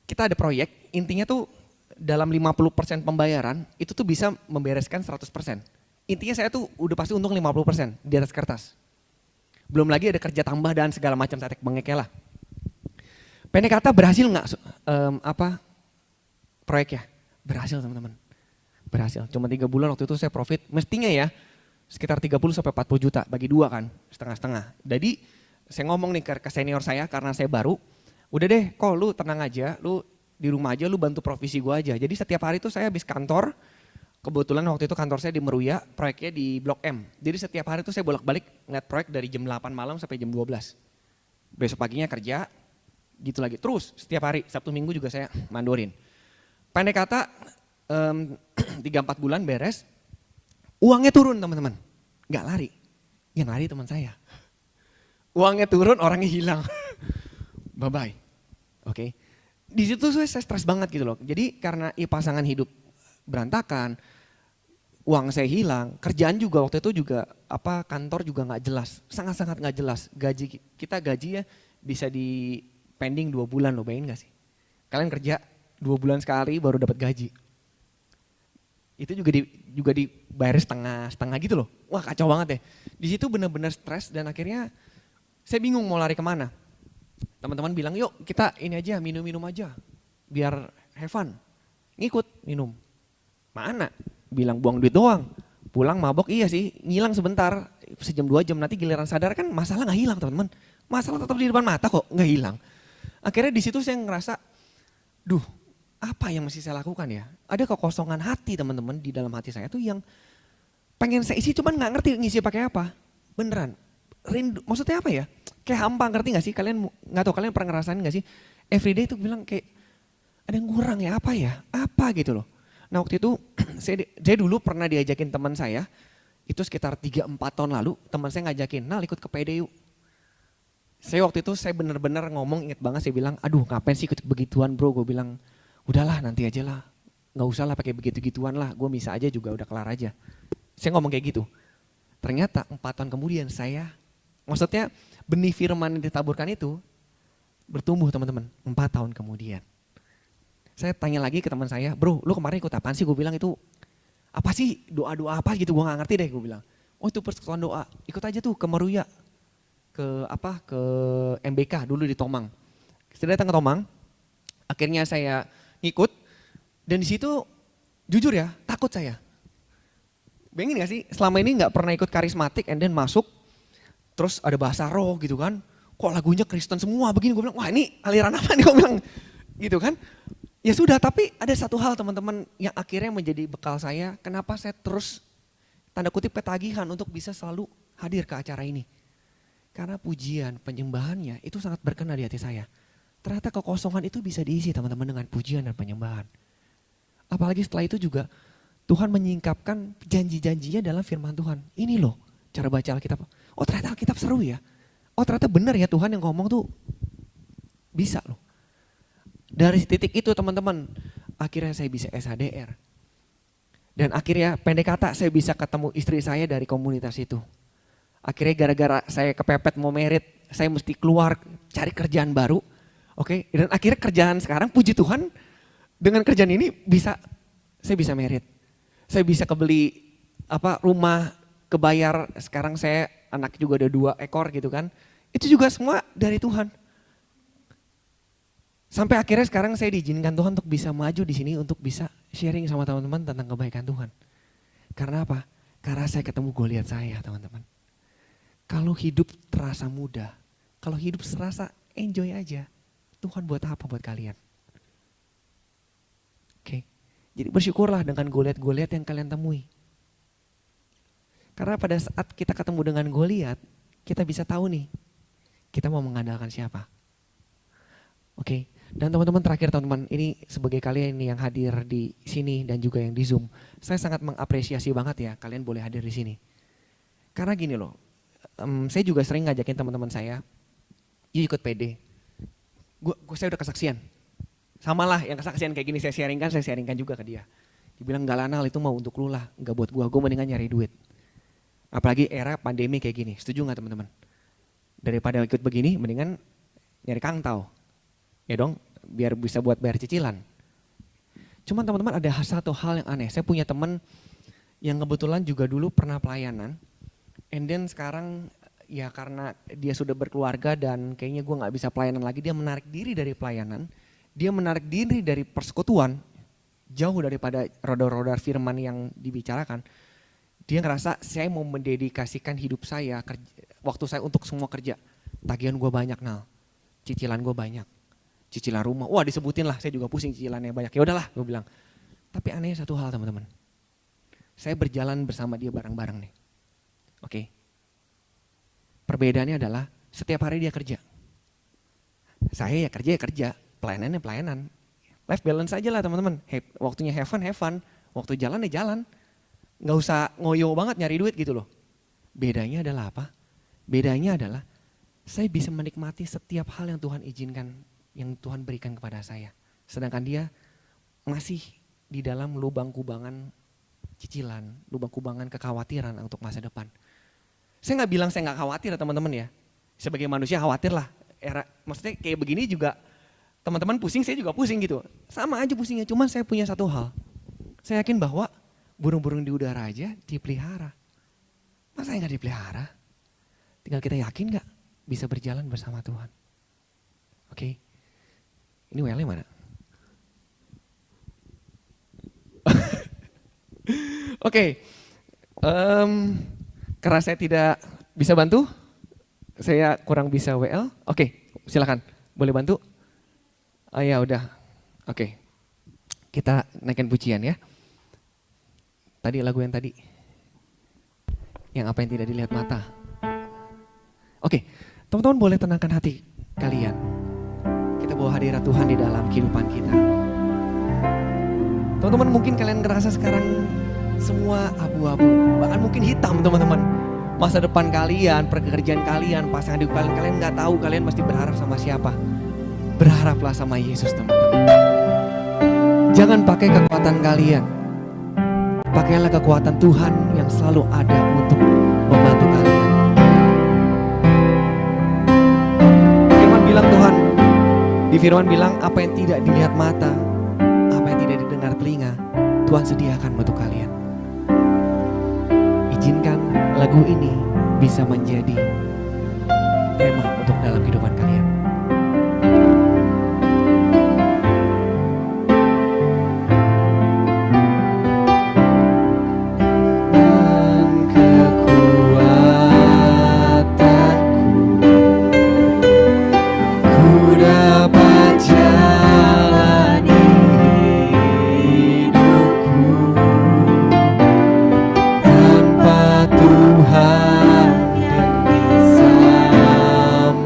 kita ada proyek, intinya tuh dalam 50% pembayaran, itu tuh bisa membereskan 100%. Intinya saya tuh udah pasti untung 50% di atas kertas. Belum lagi ada kerja tambah dan segala macam tetek bengeknya lah. Pendek kata berhasil nggak proyeknya? Berhasil teman-teman. Berhasil, cuma 3 bulan waktu itu saya profit, mestinya ya sekitar 30-40 juta, bagi 2 kan, setengah-setengah. Jadi saya ngomong nih ke senior saya karena saya baru, udah deh kok lu tenang aja, lu di rumah aja, lu bantu provisi gua aja. Jadi setiap hari tuh saya habis kantor, kebetulan waktu itu kantor saya di Meruya, proyeknya di Blok M. Jadi setiap hari tuh saya bolak-balik ngeliat proyek dari jam 8 malam sampai jam 12. Besok paginya kerja, gitu lagi. Terus setiap hari, Sabtu Minggu juga saya mandorin. Pendek kata, 3-4 bulan beres, uangnya turun teman-teman, nggak lari, yang lari teman saya. Uangnya turun, orangnya hilang, bye bye. Oke, di situ saya stres banget gitu loh. Jadi karena pasangan hidup berantakan, uang saya hilang, kerjaan juga waktu itu juga kantor juga nggak jelas, sangat-sangat nggak jelas. Gaji kita ya bisa di pending 2 bulan loh, bayangin nggak sih? Kalian kerja 2 bulan sekali baru dapat gaji. Itu juga dibayar setengah gitu loh. Wah kacau banget ya. Di situ benar-benar stres dan akhirnya saya bingung mau lari kemana. Teman-teman bilang yuk kita ini aja minum-minum aja biar have fun. Ngikut minum. Mana? Bilang buang duit doang. Pulang mabok iya sih ngilang sebentar. Sejam 2 jam nanti giliran sadar kan masalah gak hilang teman-teman. Masalah tetap di depan mata kok gak hilang. Akhirnya di situ saya ngerasa duh, apa yang mesti saya lakukan ya? Ada kekosongan hati teman-teman di dalam hati saya tuh yang pengen saya isi cuman gak ngerti ngisi pakai apa. Beneran, rindu, maksudnya apa ya? Kayak hampa, ngerti gak sih? Kalian gak tahu kalian pernah ngerasain gak sih? Everyday tuh bilang kayak ada yang kurang ya, apa ya? Apa gitu loh. Nah waktu itu saya dulu pernah diajakin teman saya, itu sekitar 3-4 tahun lalu teman saya ngajakin, Nal ikut ke PD yuk. Saya waktu itu saya bener-bener ngomong, inget banget saya bilang, aduh ngapain sih ikut begituan bro, gue bilang udahlah nanti aja lah, gak usah lah pakai begitu-gituan lah, gue bisa aja juga udah kelar aja. Saya ngomong kayak gitu. Ternyata 4 tahun kemudian maksudnya benih firman yang ditaburkan itu bertumbuh teman-teman 4 tahun kemudian. Saya tanya lagi ke teman saya, bro lu kemarin ikut apaan sih? Gue bilang itu apa sih doa-doa apa gitu, gue gak ngerti deh gue bilang. Oh itu persekutuan doa, ikut aja tuh ke Meruya, ke MBK dulu di Tomang. Saya datang ke Tomang, akhirnya saya ngikut dan di situ jujur ya takut saya. Bayangin gak sih selama ini gak pernah ikut karismatik and then masuk terus ada bahasa roh gitu kan. Kok lagunya Kristen semua begini, gue bilang wah ini aliran apa nih gue bilang gitu kan. Ya sudah tapi ada satu hal teman-teman yang akhirnya menjadi bekal saya. Kenapa saya terus tanda kutip ketagihan untuk bisa selalu hadir ke acara ini. Karena pujian penyembahannya itu sangat berkenan di hati saya. Ternyata kekosongan itu bisa diisi teman-teman dengan pujian dan penyembahan. Apalagi setelah itu juga Tuhan menyingkapkan janji-janjinya dalam firman Tuhan. Ini loh cara baca Alkitab. Oh ternyata Alkitab seru ya. Oh ternyata benar ya Tuhan yang ngomong tuh bisa loh. Dari titik itu teman-teman akhirnya saya bisa SHDR. Dan akhirnya pendek kata saya bisa ketemu istri saya dari komunitas itu. Akhirnya gara-gara saya kepepet mau merit, saya mesti keluar cari kerjaan baru. Oke, dan akhirnya kerjaan sekarang puji Tuhan dengan kerjaan ini saya bisa merit. Saya bisa kebeli rumah kebayar, sekarang saya anak juga ada 2 ekor gitu kan. Itu juga semua dari Tuhan. Sampai akhirnya sekarang saya diizinkan Tuhan untuk bisa maju di sini untuk bisa sharing sama teman-teman tentang kebaikan Tuhan. Karena apa? Karena saya ketemu Goliat saya, teman-teman. Kalau hidup terasa mudah, kalau hidup terasa enjoy aja, Tuhan buat apa buat kalian? Oke. Jadi bersyukurlah dengan Goliat-Goliat yang kalian temui. Karena pada saat kita ketemu dengan Goliat, kita bisa tahu nih, kita mau mengandalkan siapa. Oke. Dan teman-teman terakhir teman-teman, ini sebagai kalian yang hadir di sini dan juga yang di Zoom, saya sangat mengapresiasi banget ya kalian boleh hadir di sini. Karena gini loh, saya juga sering ngajakin teman-teman saya, yuk ikut PD. Saya udah kesaksian. Sama lah yang kesaksian kayak gini saya sharingkan juga ke dia. Dibilang gak lanal itu mau untuk lu lah, gak buat gue mendingan nyari duit. Apalagi era pandemi kayak gini, setuju gak teman-teman? Daripada ikut begini, mendingan nyari kangtau. Ya dong, biar bisa buat bayar cicilan. Cuman teman-teman ada satu hal yang aneh. Saya punya teman yang kebetulan juga dulu pernah pelayanan. And then sekarang ya karena dia sudah berkeluarga dan kayaknya gue gak bisa pelayanan lagi. Dia menarik diri dari pelayanan. Dia menarik diri dari persekutuan. Jauh daripada roda-roda firman yang dibicarakan. Dia ngerasa saya mau mendedikasikan hidup saya, waktu saya untuk semua kerja. Tagihan gue banyak Nal, cicilan gue banyak. Cicilan rumah, wah disebutin lah, saya juga pusing cicilannya banyak. Ya udahlah, gue bilang. Tapi anehnya satu hal teman-teman. Saya berjalan bersama dia bareng-bareng nih. Oke. Perbedaannya adalah setiap hari dia kerja. Saya ya kerja, pelayanannya pelayanan. Life balance aja lah teman-teman. Waktunya have fun. Waktu jalan ya jalan. Gak usah ngoyo banget nyari duit gitu loh. Bedanya adalah apa? Bedanya adalah saya bisa menikmati setiap hal yang Tuhan izinkan, yang Tuhan berikan kepada saya. Sedangkan dia masih di dalam lubang kubangan cicilan, lubang kubangan kekhawatiran untuk masa depan. Saya gak bilang saya gak khawatir teman-teman ya. Sebagai manusia khawatir lah. Maksudnya kayak begini juga teman-teman pusing, saya juga pusing gitu. Sama aja pusingnya, cuman saya punya satu hal. Saya yakin bahwa burung-burung di udara aja dipelihara. Masa gak dipelihara? Tinggal kita yakin gak bisa berjalan bersama Tuhan. Oke. Ini WL-nya mana? Oke. Karena saya tidak bisa bantu, saya kurang bisa WL. Oke, silakan. Boleh bantu? Oh ya udah. Oke. Kita naikkan pujian ya. Tadi lagu yang tadi. Yang apa yang tidak dilihat mata. Oke, teman-teman boleh tenangkan hati kalian. Kita bawa hadirat Tuhan di dalam kehidupan kita. Teman-teman mungkin kalian ngerasa sekarang semua abu-abu. Bahkan mungkin hitam teman-teman. Masa depan kalian, pekerjaan kalian, pasangan hidup kalian gak tahu kalian mesti berharap sama siapa. Berharaplah sama Yesus teman-teman. Jangan pakai kekuatan kalian. Pakailah kekuatan Tuhan yang selalu ada untuk membantu kalian. Bilang Tuhan, di firman bilang apa yang tidak dilihat mata, apa yang tidak didengar telinga, Tuhan sediakan untuk kalian. Izinkan lagu ini bisa menjadi tema untuk dalam kehidupan kalian. Tuhan yang di sampingku.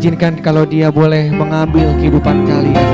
izinkan kalau dia boleh mengambil kehidupan kalian.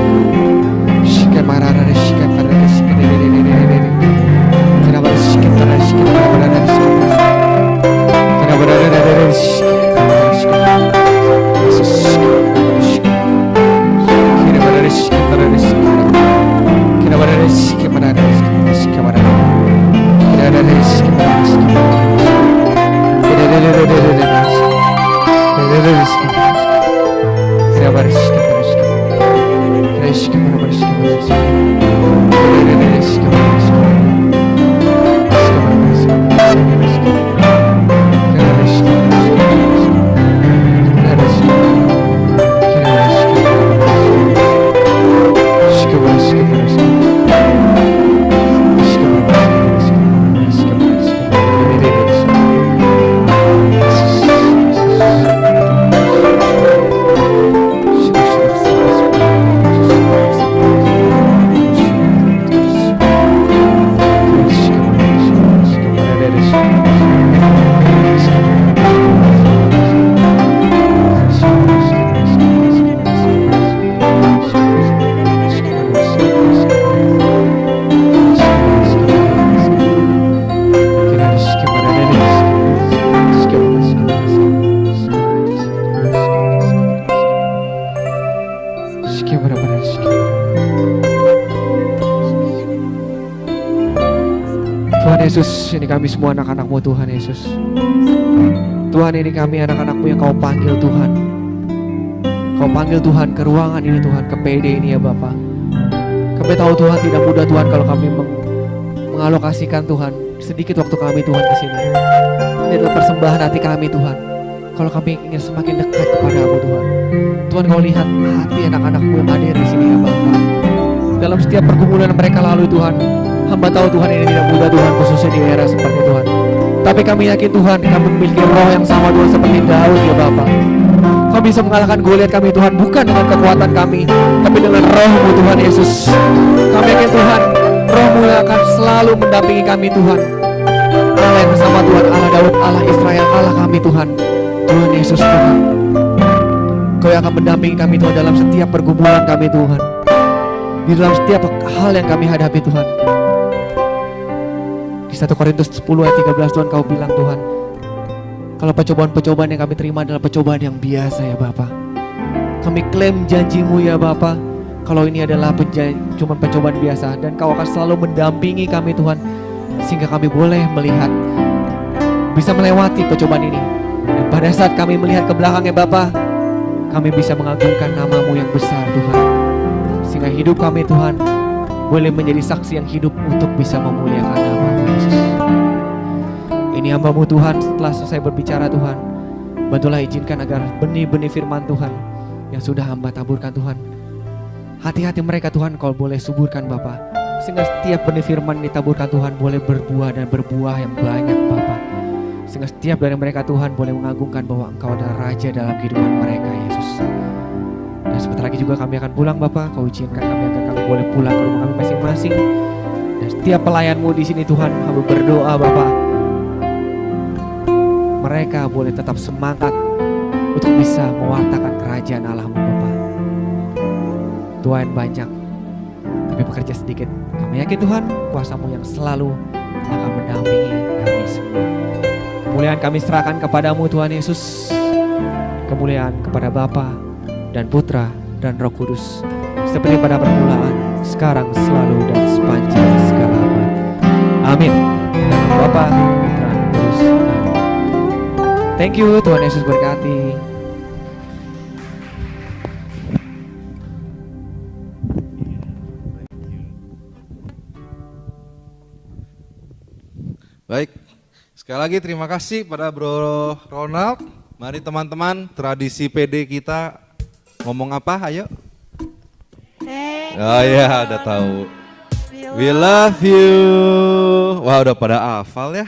Tuhan Yesus, ini kami semua anak-anak-Mu Tuhan Yesus. Tuhan, ini kami anak-anak-Mu yang Kau panggil Tuhan. Kau panggil Tuhan ke ruangan ini Tuhan, ke PD ini ya Bapa. Kami tahu Tuhan tidak mudah Tuhan kalau kami mengalokasikan Tuhan sedikit waktu kami Tuhan ke sini. Ini adalah persembahan hati kami Tuhan. Kalau kami ingin semakin dekat kepada-Mu Tuhan. Tuhan, Kau lihat hati anak-anak-Mu yang hadir di sini ya Bapa. Dalam setiap pergumulan mereka lalui Tuhan, hamba tahu Tuhan ini tidak mudah Tuhan, khususnya di era seperti Tuhan. Tapi kami yakin Tuhan, kami memiliki roh yang sama Tuhan seperti Daud ya Bapa. Kau bisa mengalahkan Goliat kami Tuhan, bukan dengan kekuatan kami, tapi dengan roh-Mu Tuhan Yesus. Kami yakin Tuhan, roh-Mu yang akan selalu mendampingi kami Tuhan. Allah yang bersama Tuhan, Allah Daud, Allah Israel, Allah kami Tuhan. Tuhan Yesus Tuhan, Kau yang akan mendampingi kami Tuhan dalam setiap pergumulan kami Tuhan. Di dalam setiap hal yang kami hadapi Tuhan. Di 1 Korintus 10 ayat 13 Tuhan Kau bilang Tuhan, kalau percobaan-percobaan yang kami terima adalah percobaan yang biasa ya Bapa. Kami klaim janji-Mu ya Bapa, kalau ini adalah cuma percobaan biasa, dan Kau akan selalu mendampingi kami Tuhan, sehingga kami boleh melihat, bisa melewati percobaan ini. Dan pada saat kami melihat ke belakang ya Bapa, kami bisa mengagungkan nama-Mu yang besar Tuhan. Sehingga hidup kami Tuhan boleh menjadi saksi yang hidup untuk bisa memuliakan nama-Mu Yesus. Ini hamba-Mu Tuhan, setelah selesai berbicara Tuhan, bantulah izinkan agar benih-benih firman Tuhan yang sudah hamba taburkan Tuhan, hati-hati mereka Tuhan Kau boleh suburkan Bapa, sehingga setiap benih firman ditaburkan Tuhan boleh berbuah dan berbuah yang banyak Bapa. Sehingga setiap dari mereka Tuhan boleh mengagungkan bahwa Engkau adalah Raja dalam kehidupan mereka Yesus. Dan sebentar lagi juga kami akan pulang Bapa, Kau izinkan kami agar kami boleh pulang ke rumah kami masing-masing. Dan setiap pelayan-Mu di sini Tuhan, hamba berdoa Bapa, mereka boleh tetap semangat untuk bisa mewartakan kerajaan Allah-Mu Bapa. Tuhan banyak, tapi bekerja sedikit. Kami yakin Tuhan, kuasa-Mu yang selalu akan mendampingi kami semua. Kemuliaan kami serahkan kepada-Mu Tuhan Yesus. Kemuliaan kepada Bapa dan Putra dan Roh Kudus, seperti pada permulaan, sekarang, selalu, dan sepanjang segala abad. Amin. Dalam Bapa, Putra, dan Roh Kudus. Amin. Thank you, Tuhan Yesus berkati. Baik, sekali lagi terima kasih pada Bro Ronald. Mari teman-teman, tradisi PD kita ngomong apa? Ayo. Oh ya, udah tahu. We love you. Wah, udah pada hafal ya.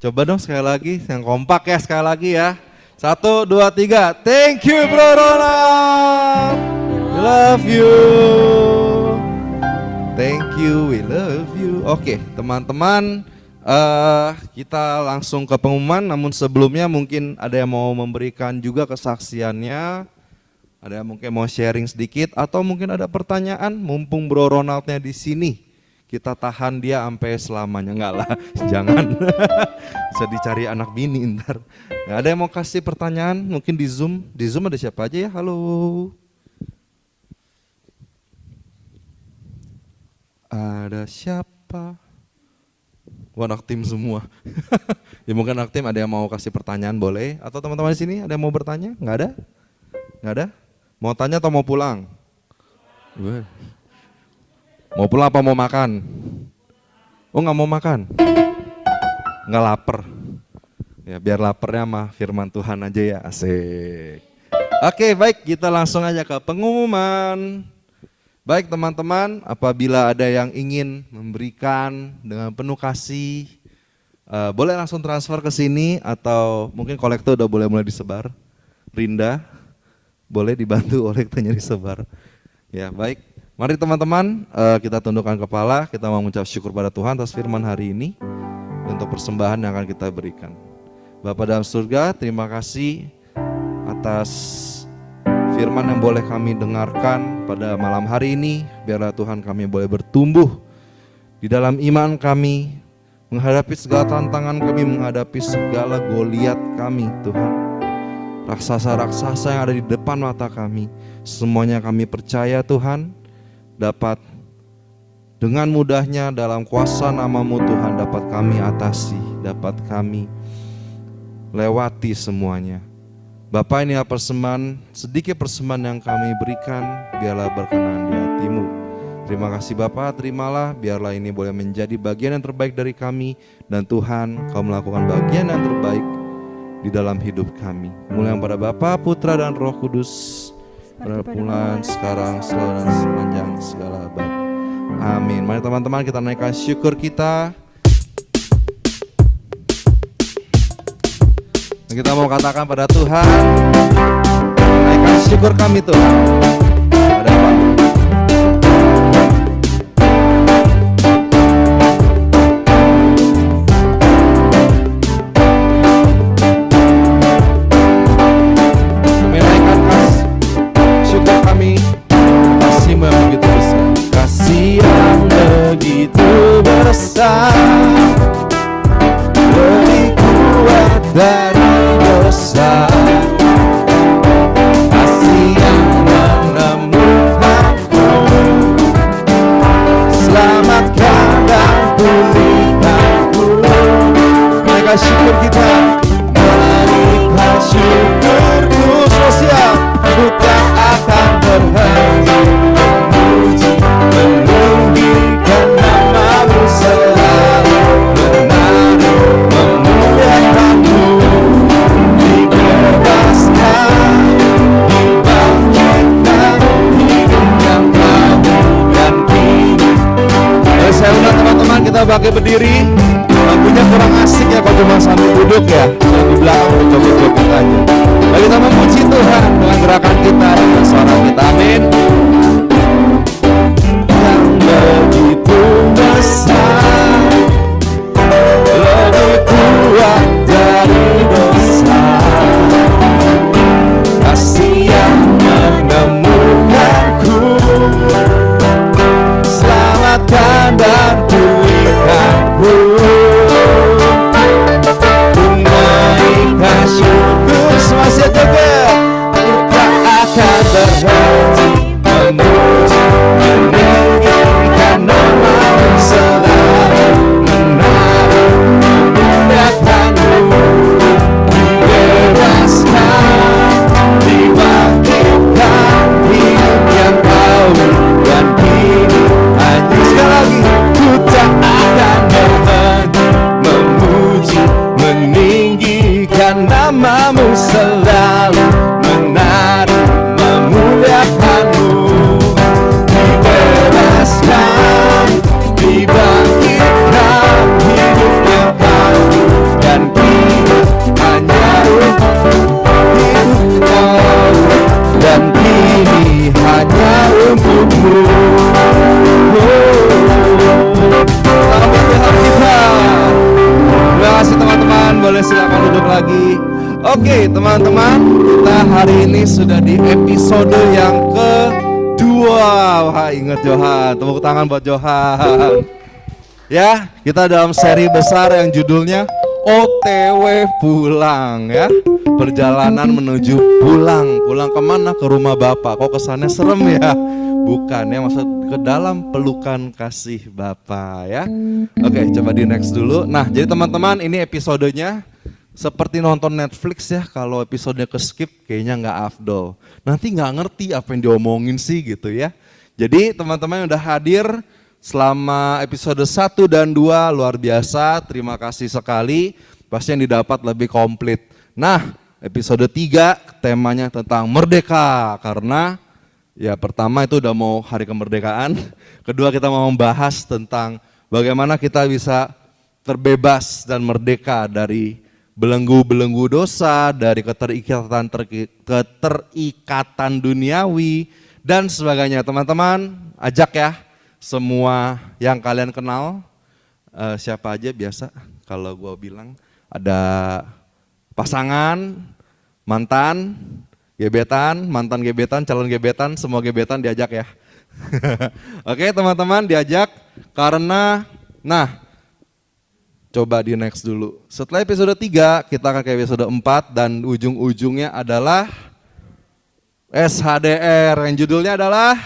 Coba dong sekali lagi, yang kompak ya sekali lagi ya. 1, 2, 3. Thank you Bro Ronald. We love you. Thank you, we love you. Oke, teman-teman. Kita langsung ke pengumuman, namun sebelumnya mungkin ada yang mau memberikan juga kesaksiannya. Ada yang mungkin mau sharing sedikit atau mungkin ada pertanyaan, mumpung Bro Ronaldnya di sini. Kita tahan dia sampai selamanya, enggak lah, jangan. Bisa dicari anak bini ntar. Nah, ada yang mau kasih pertanyaan mungkin di Zoom ada siapa aja ya? Halo. Ada siapa? Wah, anak tim semua. Ya mungkin anak tim ada yang mau kasih pertanyaan boleh. Atau teman-teman di sini ada yang mau bertanya? Enggak ada? Enggak ada? Mau tanya atau mau pulang? Mau pulang apa mau makan? Oh, nggak mau makan? Nggak lapar? Ya biar laparnya mah firman Tuhan aja ya, asik. Oke, baik, kita langsung aja ke pengumuman. Baik teman-teman, apabila ada yang ingin memberikan dengan penuh kasih, boleh langsung transfer ke sini atau mungkin kolektor udah boleh mulai disebar. Rinda, boleh dibantu kolektanya disebar. Ya baik. Mari teman-teman, kita tundukkan kepala, kita mau mengucap syukur pada Tuhan atas firman hari ini untuk persembahan yang akan kita berikan. Bapa dalam surga, terima kasih atas firman yang boleh kami dengarkan pada malam hari ini. Biarlah Tuhan kami boleh bertumbuh di dalam iman kami, menghadapi segala tantangan kami, menghadapi segala Goliat kami Tuhan. Raksasa-raksasa yang ada di depan mata kami, semuanya kami percaya Tuhan, dapat dengan mudahnya dalam kuasa nama-Mu Tuhan dapat kami atasi, dapat kami lewati semuanya. Bapa, inilah persembahan, sedikit persembahan yang kami berikan, biarlah berkenan di hati-Mu. Terima kasih Bapa, terimalah, biarlah ini boleh menjadi bagian yang terbaik dari kami, dan Tuhan Kau melakukan bagian yang terbaik di dalam hidup kami. Mulai pada Bapa, Putra dan Roh Kudus, pada permulaan, sekarang, selalu dan sepanjang segala abad. Amin. Mari teman-teman kita naikkan syukur kita. Dan kita mau katakan pada Tuhan, naikkan syukur kami Tuhan. Pada apa? Lebih kuat dari dosa, kasih yang menemukanku, selamatkan dan pulihkanku. Mereka syukur kita, mereka syukurku sosial, ku tak akan berhenti memuji, meninggikan nama-Mu selalu, menari, memuliakan-Mu, dibebaskan, dibangkitkan, hidup yang baru dan kini. Saya undang teman-teman kita bangkit berdiri. Lagunya kurang asik ya kalau cuma sambil duduk ya, yang di belakang joget-joget aja. Mari kita memuji Tuhan dengan gerakan kita dan suara kita, amin. Yang begitu besar, lebih kuat dari dosa, kasih yang menemukanku, selamatkan dan pulihkanku. Menaikkan syukur semasa joget, kita akan berhenti memuji, meninggikan nama-Mu selalu, menari, memuliakan-Mu, dibebaskan, dibangkitkan, hidup yang baru dan kini hanya sekali lagi. Ku tak akan berhenti memuji, meninggikan nama-Mu selalu, menari, memuliakan-Mu, dibebaskan, dibangkitkan, hidup yang baru dan kini hanya untuk-Mu, hidup baru dan kini hanya untuk-Mu. Selamat Tuhan kita. Terima kasih teman-teman, boleh silakan duduk lagi. Oke teman-teman, kita hari ini sudah di episode yang kedua. Wah inget Johan, tepuk tangan buat Johan. Ya, kita dalam seri besar yang judulnya OTW pulang ya. Perjalanan menuju pulang. Pulang kemana? Ke rumah Bapak. Kok kesannya serem ya? Bukan ya, maksud ke dalam pelukan kasih Bapak ya. Oke, coba di next dulu. Nah, jadi teman-teman ini episodenya seperti nonton Netflix ya. Kalau episodenya ke skip kayaknya nggak afdol. Nanti nggak ngerti apa yang diomongin sih gitu ya. Jadi teman-teman yang udah hadir selama episode 1 dan 2 luar biasa. Terima kasih sekali. Pasti yang didapat lebih komplit. Nah, episode 3 temanya tentang merdeka, karena ya pertama itu udah mau hari kemerdekaan, kedua kita mau membahas tentang bagaimana kita bisa terbebas dan merdeka dari belenggu-belenggu dosa, dari keterikatan duniawi dan sebagainya. Teman-teman ajak ya semua yang kalian kenal, siapa aja biasa kalau gue bilang ada pasangan, mantan, gebetan, mantan gebetan, calon gebetan, semua gebetan diajak ya. Oke teman-teman diajak karena, nah coba di next dulu. Setelah episode 3 kita akan ke episode 4 dan ujung-ujungnya adalah SHDR yang judulnya adalah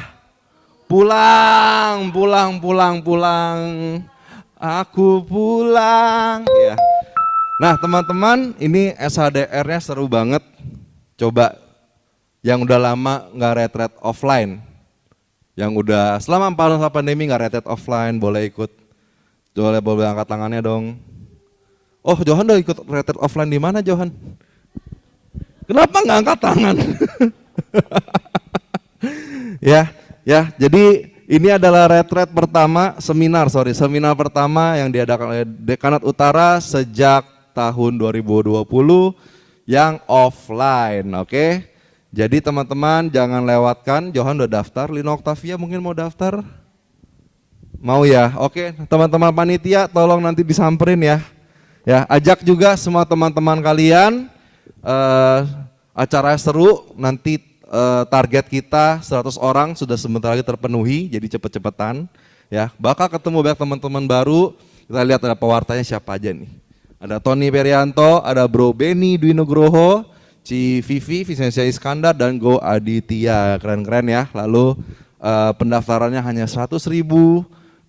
pulang, pulang, pulang, pulang, aku pulang ya. Nah teman-teman ini SHDR-nya seru banget. Coba yang udah lama nggak retret offline, yang udah selama 4 tahun pandemi nggak retret offline boleh ikut. Boleh angkat tangannya dong. Oh Johan udah ikut retret offline di mana Johan? Kenapa nggak angkat tangan? ya jadi ini adalah retret pertama, seminar pertama yang diadakan oleh Dekanat Utara sejak tahun 2020 yang offline, oke? Jadi teman-teman jangan lewatkan. Johan udah daftar, Lina Octavia mungkin mau daftar? Mau ya? Oke, teman-teman panitia tolong nanti disamperin ya. Ya, ajak juga semua teman-teman kalian. Acara seru, nanti target kita 100 orang sudah sebentar lagi terpenuhi, jadi cepet-cepetan ya. Bakal ketemu banyak teman-teman baru. Kita lihat ada pewartanya siapa aja nih. Ada Tony Perianto, ada Bro Benny Dwi Nugroho, Ci Vivi, Vicensia Iskandar, dan Go Aditya. Keren-keren ya. Lalu pendaftarannya hanya 100.000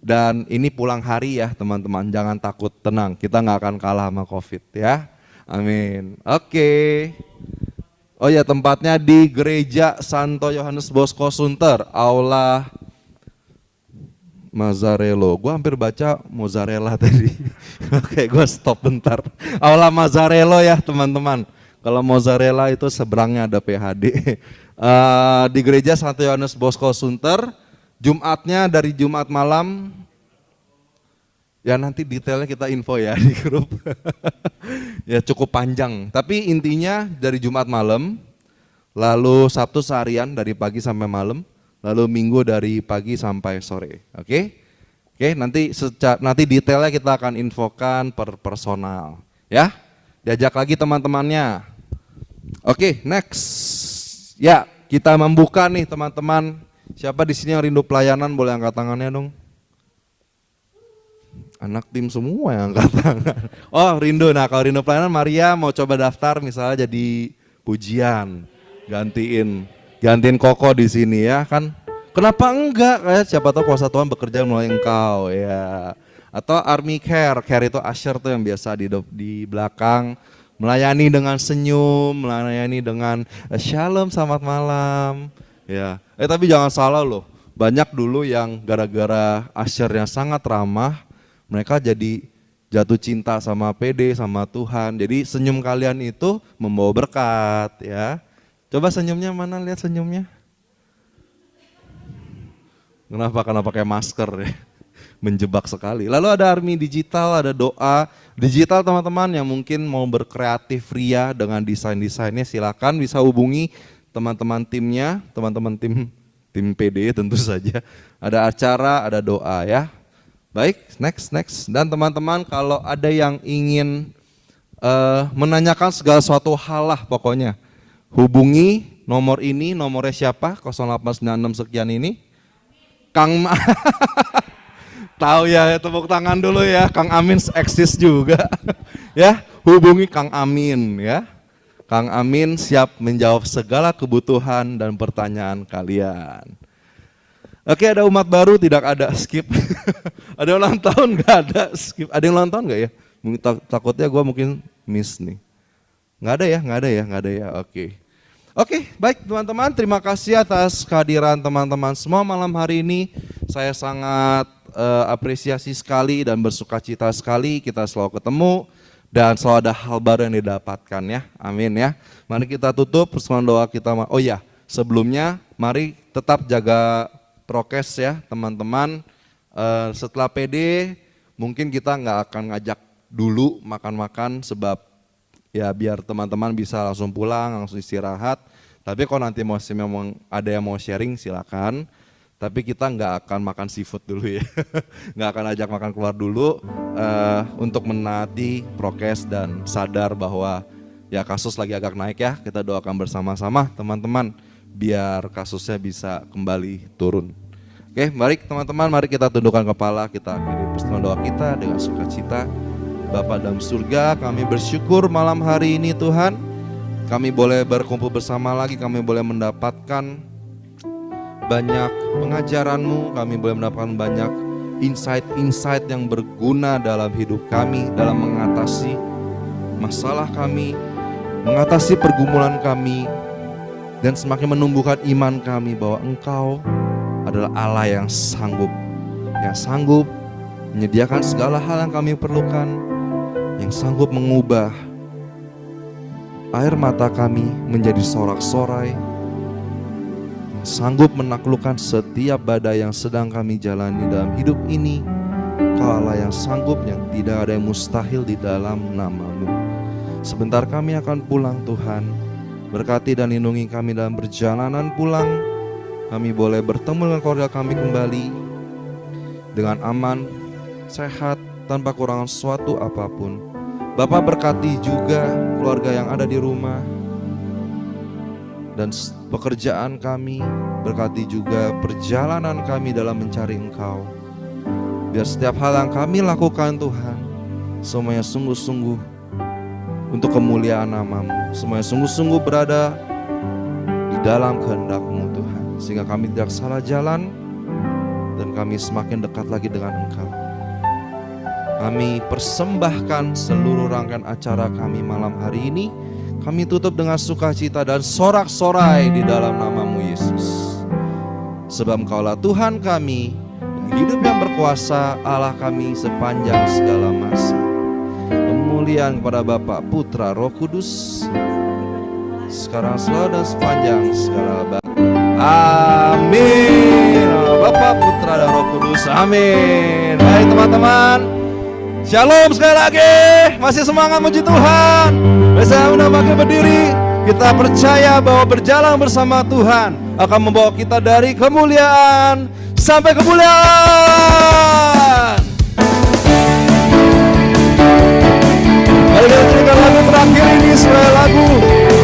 dan ini pulang hari ya teman-teman. Jangan takut, tenang. Kita nggak akan kalah sama COVID ya. Amin. Oke. Oh ya, tempatnya di Gereja Santo Yohanes Bosco Sunter, Aula Mazzarello. Gue hampir baca mozzarella tadi. Oke, gue stop bentar. Aula Mazzarello ya teman-teman. Kalau mozzarella itu seberangnya ada PHD. Di Gereja Santo Yohanes Bosco Sunter. Jumatnya dari Jumat malam. Ya nanti detailnya kita info ya di grup. Ya cukup panjang. Tapi intinya dari Jumat malam. Lalu Sabtu seharian dari pagi sampai malam. Lalu Minggu dari pagi sampai sore, oke? Oke, nanti detailnya kita akan infokan per personal, ya. Diajak lagi teman-temannya. Oke, next. Ya, kita membuka nih teman-teman. Siapa di sini yang rindu pelayanan boleh angkat tangannya dong. Anak tim semua yang angkat tangan. Oh rindu, nah kalau rindu pelayanan Maria mau coba daftar misalnya jadi pujian, gantiin Koko di sini ya kan. Kenapa enggak? Kayak siapa tahu kuasa Tuhan bekerja melalui engkau ya. Atau Army Care itu usher tuh yang biasa di belakang melayani dengan senyum, melayani dengan shalom selamat malam. Ya. Tapi jangan salah loh. Banyak dulu yang gara-gara ushernya sangat ramah, mereka jadi jatuh cinta sama PD, sama Tuhan. Jadi senyum kalian itu membawa berkat ya. Coba senyumnya mana, lihat senyumnya. Kenapa? Karena pakai masker ya. Menjebak sekali. Lalu ada Army Digital, ada doa. Digital teman-teman yang mungkin mau berkreatif ria dengan desain-desainnya silakan bisa hubungi teman-teman timnya, teman-teman tim PD tentu saja. Ada acara, ada doa ya. Baik, next. Dan teman-teman kalau ada yang ingin menanyakan segala suatu hal lah pokoknya. Hubungi nomor ini, nomornya siapa? 0896 sekian ini. Kang tahu ya, tepuk tangan dulu ya. Kang Amin eksis juga. Ya, hubungi Kang Amin ya. Kang Amin siap menjawab segala kebutuhan dan pertanyaan kalian. Oke, ada umat baru tidak ada skip. Ada ulang tahun nggak ada skip. Ada yang ulang tahun nggak ya? Takutnya gue mungkin miss nih. Nggak ada ya. Oke, baik teman-teman. Terima kasih atas kehadiran teman-teman semua malam hari ini. Saya sangat apresiasi sekali dan bersukacita sekali kita selalu ketemu. Dan selalu ada hal baru yang didapatkan ya. Amin ya. Mari kita tutup persembahan doa kita. Oh ya, sebelumnya mari tetap jaga prokes ya teman-teman. Setelah PD mungkin kita nggak akan ngajak dulu makan-makan sebab ya biar teman-teman bisa langsung pulang, langsung istirahat. Tapi kalau nanti memang ada yang mau sharing silakan. Tapi kita nggak akan makan seafood dulu ya, nggak akan ajak makan keluar dulu untuk menaati prokes dan sadar bahwa ya kasus lagi agak naik ya. Kita doakan bersama-sama teman-teman biar kasusnya bisa kembali turun. Oke, mari teman-teman, mari kita tundukkan kepala, kita akhiri pertemuan doa kita dengan sukacita. Bapa dalam surga, kami bersyukur malam hari ini Tuhan, kami boleh berkumpul bersama lagi, kami boleh mendapatkan banyak pengajaran-Mu, kami boleh mendapatkan banyak insight-insight yang berguna dalam hidup kami, dalam mengatasi masalah kami, mengatasi pergumulan kami, dan semakin menumbuhkan iman kami bahwa Engkau adalah Allah yang sanggup menyediakan segala hal yang kami perlukan, yang sanggup mengubah air mata kami menjadi sorak-sorai, yang sanggup menaklukkan setiap badai yang sedang kami jalani dalam hidup ini. Kau Allah yang sanggup, yang tidak ada yang mustahil di dalam nama-Mu. Sebentar kami akan pulang Tuhan, berkati dan lindungi kami dalam perjalanan pulang. Kami boleh bertemu dengan keluarga kami kembali dengan aman, sehat, tanpa kurangan suatu apapun. Bapa berkati juga keluarga yang ada di rumah dan pekerjaan kami, berkati juga perjalanan kami dalam mencari Engkau. Biar setiap hal yang kami lakukan Tuhan, semuanya sungguh-sungguh untuk kemuliaan nama-Mu, semuanya sungguh-sungguh berada di dalam kehendak-Mu Tuhan, sehingga kami tidak salah jalan dan kami semakin dekat lagi dengan Engkau. Kami persembahkan seluruh rangkaian acara kami malam hari ini. Kami tutup dengan sukacita dan sorak-sorai di dalam nama-Mu Yesus. Sebab Engkaulah Tuhan kami, yang hidup yang berkuasa, Allah kami sepanjang segala masa. Kemuliaan kepada Bapa, Putra, Roh Kudus, sekarang selalu dan sepanjang segala abad. Amin. Bapa, Putra, dan Roh Kudus. Amin. Baik teman-teman, shalom sekali lagi. Masih semangat muji Tuhan. Bisa undang bangkit berdiri. Kita percaya bahwa berjalan bersama Tuhan akan membawa kita dari kemuliaan sampai kemuliaan. Mari kita nyanyikan lagu terakhir ini sebagai lagu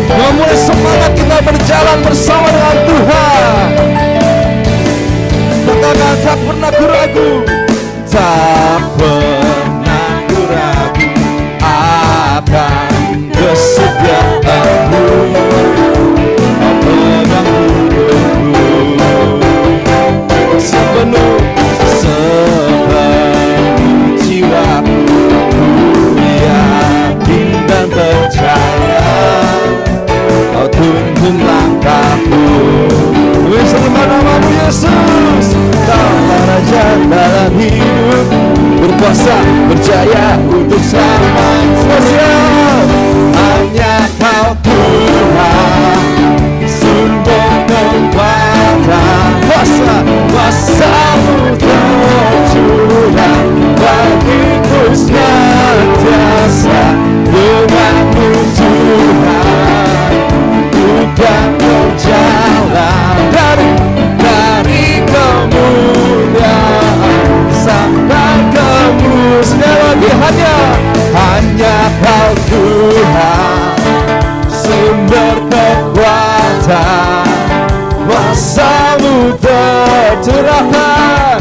memulai semangat kita berjalan bersama dengan Tuhan. Katakan tak pernah ku ragu, tak pernah ku ragu akan kesetiaan-Mu. Kau pegang hidupku sepenuh jiwaku, yakin dan percaya Kau tuntun langkahku. Sembah nama-Mu Yesus, Kaulah Raja dalam hidup, berkuasa, berjaya untuk selamanya. Hanya Kau Tuhan, sumber kekuatan, kuasa-Mu tercurah bagiku senantiasa. Dengan-Mu Tuhan, ku dan berjalan dari kemuliaan sampai kemuliaan. Sekali lagi hanya Kau Tuhan. curahkan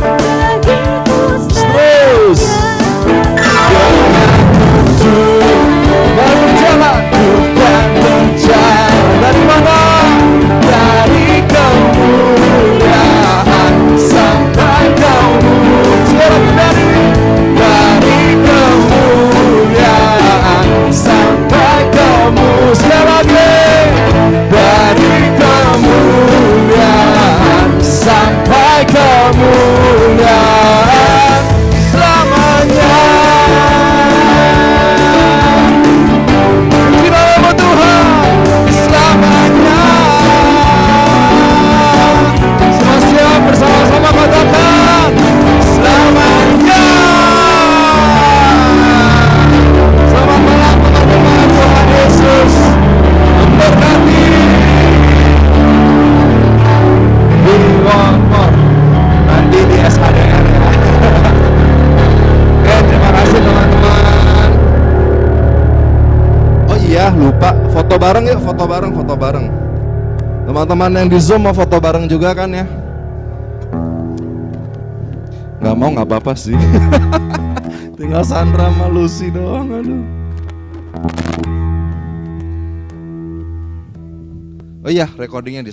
terus dan berjalan bukan berjalan dari mana? Dari kemuliaan sampai kemuliaan dari kemuliaan sampai kemuliaan lagi dari kemuliaan sampai kemuliaan selamanya. Kita nama Tuhan selamanya. Semua siap bersama-sama katakan selamanya. Selamat malam teman-teman, Tuhan Yesus memberkati. We want more. Nanti di SHDR ya. Oke, terima kasih teman-teman. Oh iya, lupa foto bareng yuk, foto bareng. Teman-teman yang di Zoom mau foto bareng juga kan ya? Nggak mau nggak apa-apa sih. Tinggal Sandra sama Lucy doang, aduh. Oh iya, recordingnya di